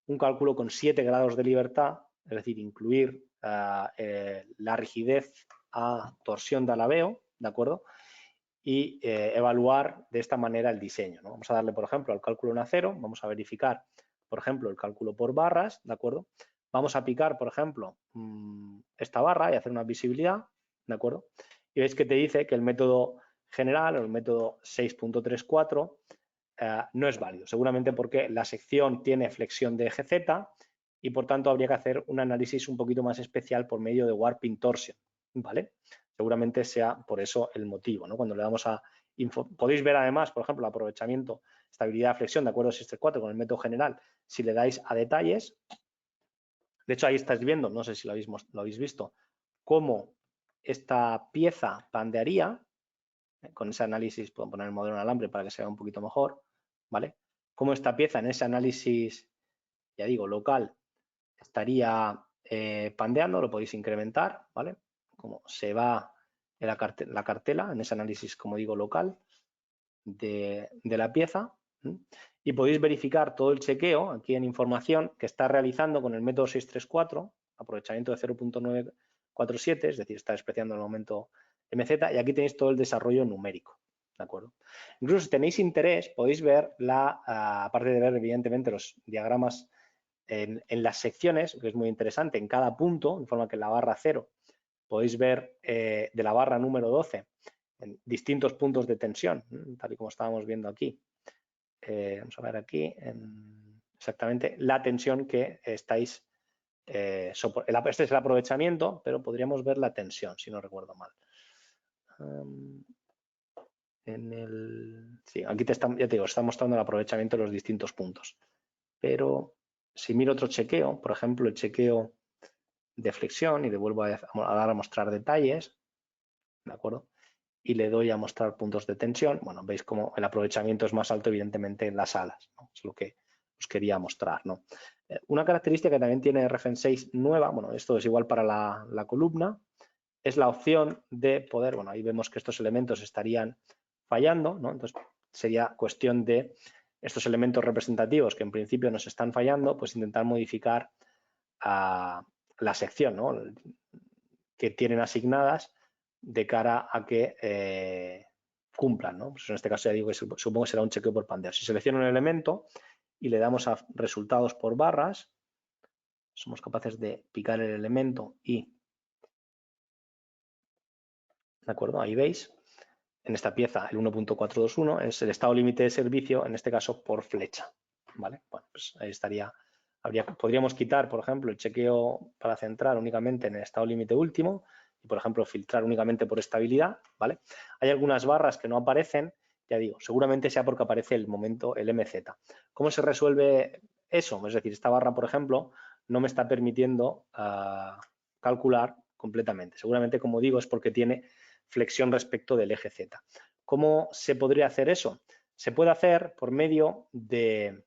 un cálculo con 7 grados de libertad, es decir, incluir la rigidez a torsión de alabeo, ¿de acuerdo? Y evaluar de esta manera el diseño, ¿no? Vamos a darle, por ejemplo, al cálculo en acero, vamos a verificar, por ejemplo, el cálculo por barras, ¿de acuerdo? Vamos a picar, por ejemplo, esta barra y hacer una visibilidad, ¿de acuerdo? Y veis que te dice que el método general o el método 6.34 no es válido, seguramente porque la sección tiene flexión de eje Z y por tanto habría que hacer un análisis un poquito más especial por medio de warping torsion, ¿vale? Seguramente sea por eso el motivo, ¿no? Cuando le damos a podéis ver además, por ejemplo, el aprovechamiento, estabilidad, flexión, de acuerdo a 634 con el método general, si le dais a detalles. De hecho, ahí estáis viendo, no sé si lo habéis visto, cómo esta pieza pandearía. Con ese análisis, puedo poner el modelo en alambre para que se vea un poquito mejor, ¿vale? Cómo esta pieza en ese análisis, ya digo, local, estaría pandeando, lo podéis incrementar, ¿vale? Como se va en la cartela, en ese análisis, como digo, local de la pieza. Y podéis verificar todo el chequeo aquí en información que está realizando con el método 634, aprovechamiento de 0.947, es decir, está despreciando el momento MZ, y aquí tenéis todo el desarrollo numérico, ¿de acuerdo? Incluso si tenéis interés, podéis ver aparte de ver evidentemente los diagramas en las secciones, que es muy interesante, en cada punto, de forma que en la barra 0 podéis ver de la barra número 12 en distintos puntos de tensión, tal y como estábamos viendo aquí. Vamos a ver aquí exactamente la tensión que estáis este es el aprovechamiento, pero podríamos ver la tensión, si no recuerdo mal. Sí, aquí ya te digo, está mostrando el aprovechamiento de los distintos puntos. Pero si miro otro chequeo, por ejemplo, el chequeo de flexión, y le vuelvo a dar a mostrar detalles, ¿de acuerdo? Y le doy a mostrar puntos de tensión, bueno, veis como el aprovechamiento es más alto, evidentemente, en las alas, ¿no? Es lo que os quería mostrar, ¿no? Una característica que también tiene RFN 6 nueva, bueno, esto es igual para la columna, es la opción de poder, bueno, ahí vemos que estos elementos estarían fallando, ¿no? Entonces sería cuestión de estos elementos representativos que en principio nos están fallando, pues intentar modificar la sección, ¿no? Que tienen asignadas de cara a que cumplan, ¿no? Pues en este caso ya digo que supongo que será un chequeo por pandeo. Si selecciono un elemento y le damos a resultados por barras, somos capaces de picar el elemento y, ¿de acuerdo? Ahí veis, en esta pieza el 1.421 es el estado límite de servicio, en este caso por flecha, ¿vale? Bueno, pues ahí estaría, podríamos quitar, por ejemplo, el chequeo para centrar únicamente en el estado límite último y, por ejemplo, filtrar únicamente por estabilidad, ¿vale? Hay algunas barras que no aparecen, ya digo, seguramente sea porque aparece el momento, el MZ. ¿Cómo se resuelve eso? Es decir, esta barra, por ejemplo, no me está permitiendo calcular completamente. Seguramente, como digo, es porque tiene flexión respecto del eje Z. ¿Cómo se podría hacer eso? Se puede hacer por medio de,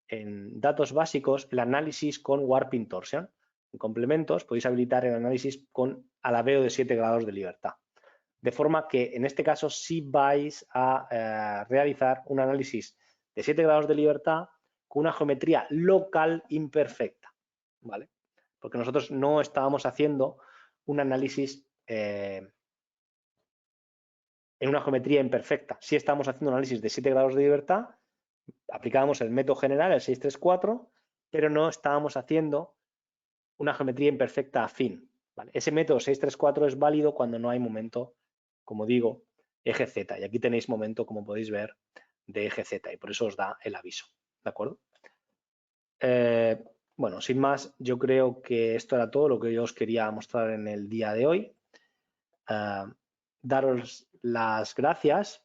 en datos básicos, el análisis con Warping Torsion. En complementos podéis habilitar el análisis con alabeo de 7 grados de libertad. De forma que en este caso sí vais a realizar un análisis de 7 grados de libertad con una geometría local imperfecta, ¿vale? Porque nosotros no estábamos haciendo un análisis en una geometría imperfecta. Sí estamos haciendo un análisis de 7 grados de libertad, aplicábamos el método general, el 634, pero no estábamos haciendo una geometría imperfecta afín. ¿Vale? Ese método 634 es válido cuando no hay momento, como digo, eje Z. Y aquí tenéis momento, como podéis ver, de eje Z y por eso os da el aviso. ¿De acuerdo? Bueno, sin más, yo creo que esto era todo lo que yo os quería mostrar en el día de hoy. Daros las gracias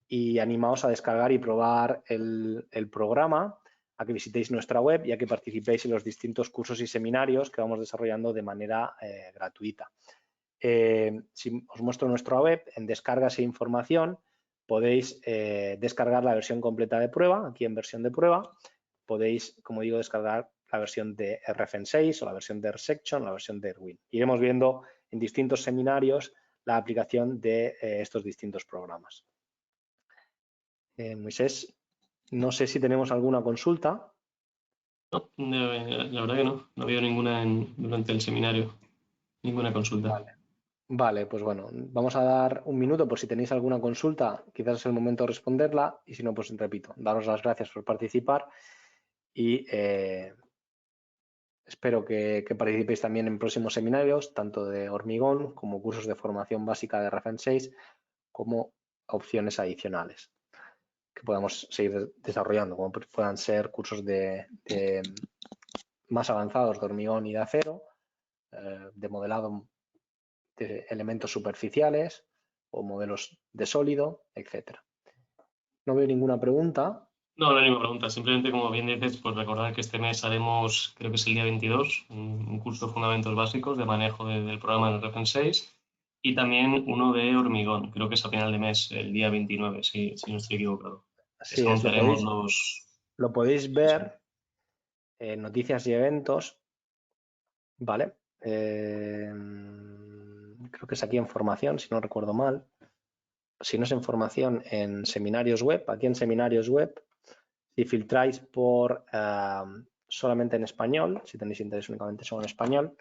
y animaos a descargar y probar el programa, a que visitéis nuestra web y a que participéis en los distintos cursos y seminarios que vamos desarrollando de manera gratuita. Si os muestro nuestra web, en descargas e información podéis descargar la versión completa de prueba, aquí en versión de prueba, podéis, como digo, descargar la versión de RFN 6 o la versión de RSection o la versión de Erwin. Iremos viendo en distintos seminarios la aplicación de estos distintos programas. Moisés, no sé si tenemos alguna consulta. No, la verdad que no. No ha habido ninguna durante el seminario. Ninguna consulta. Vale, pues bueno, vamos a dar un minuto por si tenéis alguna consulta, quizás es el momento de responderla y si no, pues repito, daros las gracias por participar y espero que participéis también en próximos seminarios, tanto de hormigón como cursos de formación básica de RFN 6, como opciones adicionales que podamos seguir desarrollando, como puedan ser cursos de más avanzados de hormigón y de acero, de modelado de elementos superficiales o modelos de sólido, etcétera. No veo ninguna pregunta. No, no hay ninguna pregunta. Simplemente, como bien dices, pues recordar que este mes haremos, creo que es el día 22, un curso de fundamentos básicos de manejo del programa de RFN 6 y también uno de hormigón. Creo que es a final de mes, el día 29, si no estoy equivocado. Les Así es, anunciaremos lo podéis ver en noticias y eventos, ¿vale? Creo que es aquí en formación, si no recuerdo mal. Si no es en formación, en seminarios web. Aquí en seminarios web, si filtráis por solamente en español, si tenéis interés únicamente solo en español,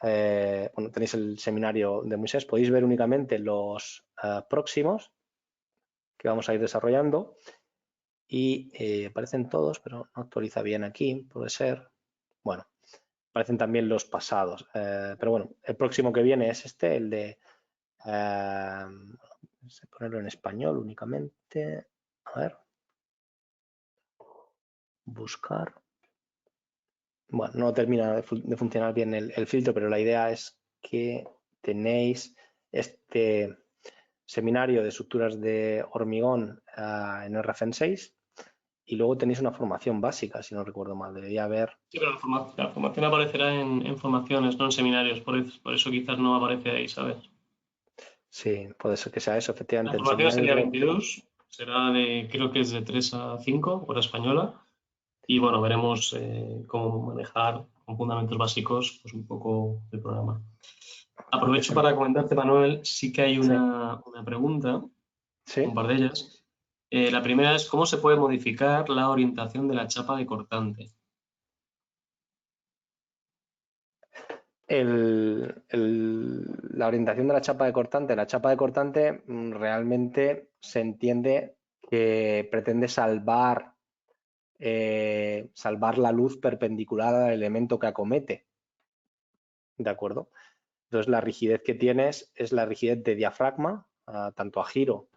bueno, tenéis el seminario de Moisés, podéis ver únicamente los próximos que vamos a ir desarrollando y aparecen todos, pero no actualiza bien aquí, puede ser. Bueno, aparecen también los pasados, pero bueno, el próximo que viene es este, el de ponerlo en español únicamente. A ver. Buscar. Bueno, no termina de funcionar bien el filtro, pero la idea es que tenéis este seminario de estructuras de hormigón en RFN 6 y luego tenéis una formación básica, si no recuerdo mal, debería haber. Sí, pero la formación aparecerá en formaciones, no en seminarios, por eso quizás no aparece ahí, ¿sabes? Sí, puede ser que sea eso, La efectivamente. El formación es el seminario día web. 22, será creo que es de 3 a 5, hora española, y bueno, veremos cómo manejar con fundamentos básicos pues un poco el programa. Aprovecho para comentarte, Manuel, sí que hay una pregunta, Sí. un par de ellas. La primera es, ¿cómo se puede modificar la orientación de la chapa de cortante? La orientación de la chapa de cortante realmente se entiende que pretende salvar la luz perpendicular al elemento que acomete. ¿De acuerdo? Entonces la rigidez que tienes es la rigidez de diafragma, tanto a giro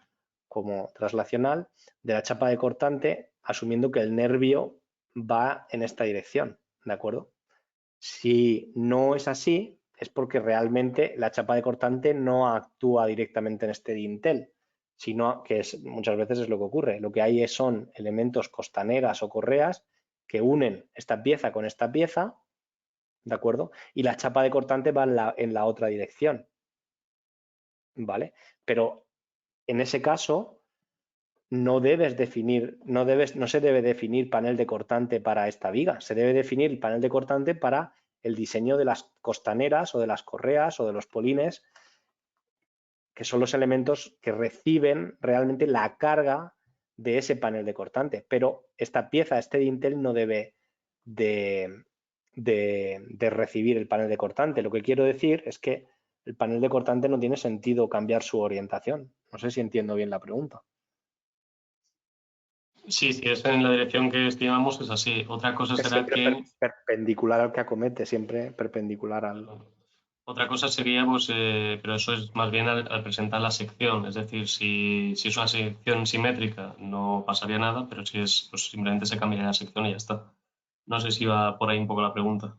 como traslacional, de la chapa de cortante, asumiendo que el nervio va en esta dirección. ¿De acuerdo? Si no es así, es porque realmente la chapa de cortante no actúa directamente en este dintel, sino que muchas veces es lo que ocurre. Lo que hay son elementos costaneras o correas que unen esta pieza con esta pieza, ¿de acuerdo? Y la chapa de cortante va en la otra dirección, ¿vale? Pero en ese caso no se debe definir panel de cortante para esta viga, se debe definir el panel de cortante para el diseño de las costaneras o de las correas o de los polines, que son los elementos que reciben realmente la carga de ese panel de cortante. Pero esta pieza, este dintel, no debe de recibir el panel de cortante. Lo que quiero decir es que el panel de cortante no tiene sentido cambiar su orientación. No sé si entiendo bien la pregunta. Sí, si es en la dirección que estimamos, es así. Otra cosa Es será siempre que... perpendicular al que acomete, siempre perpendicular al... Otra cosa sería, pues, pero eso es más bien al presentar la sección. Es decir, si es una sección simétrica, no pasaría nada, pero si es, pues simplemente se cambiaría la sección y ya está. No sé si va por ahí un poco la pregunta.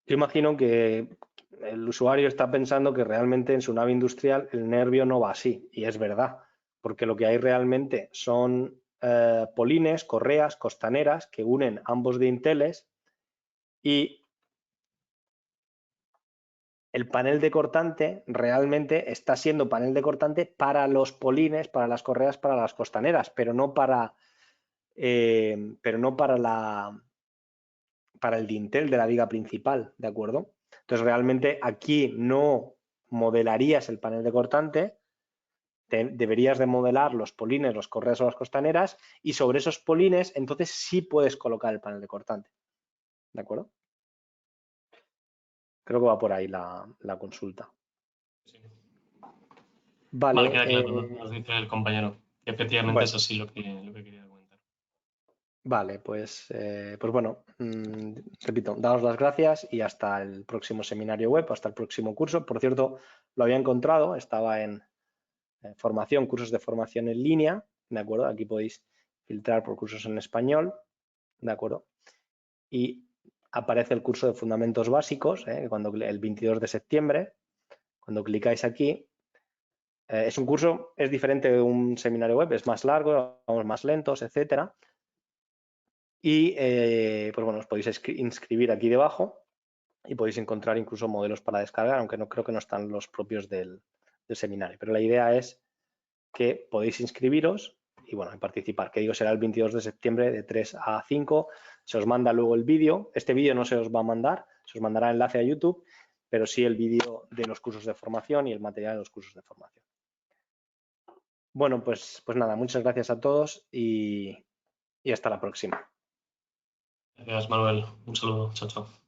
Yo imagino que el usuario está pensando que realmente en su nave industrial el nervio no va así, y es verdad, porque lo que hay realmente son polines, correas, costaneras que unen ambos dinteles y el panel de cortante realmente está siendo panel de cortante para los polines, para las correas, para las costaneras, pero no para para el dintel de la viga principal, ¿de acuerdo? Entonces realmente aquí no modelarías el panel de cortante, deberías de modelar los polines, los correas o las costaneras, y sobre esos polines entonces sí puedes colocar el panel de cortante, ¿de acuerdo? Creo que va por ahí la consulta. Sí. Vale. Vale, queda claro, nos dice el compañero. Que efectivamente es Bueno, así lo que quería comentar. vale, pues bueno, repito, daos las gracias y hasta el próximo seminario web, hasta el próximo curso. Por cierto, lo había encontrado, estaba en formación, cursos de formación en línea, ¿de acuerdo? Aquí podéis filtrar por cursos en español, ¿de acuerdo? Y aparece el curso de fundamentos básicos, cuando el 22 de septiembre, cuando clicáis aquí, es un curso, es diferente de un seminario web, es más largo, vamos más lentos, etcétera. Y pues bueno, os podéis inscribir aquí debajo y podéis encontrar incluso modelos para descargar, aunque no creo que no están los propios del seminario. Pero la idea es que podéis inscribiros y bueno, participar, que digo será el 22 de septiembre de 3 a 5. Se os manda luego el vídeo. Este vídeo no se os va a mandar, se os mandará enlace a YouTube, pero sí el vídeo de los cursos de formación y el material de los cursos de formación. Bueno, pues nada, muchas gracias a todos y hasta la próxima. Gracias, Manuel. Un saludo. Chao, chao.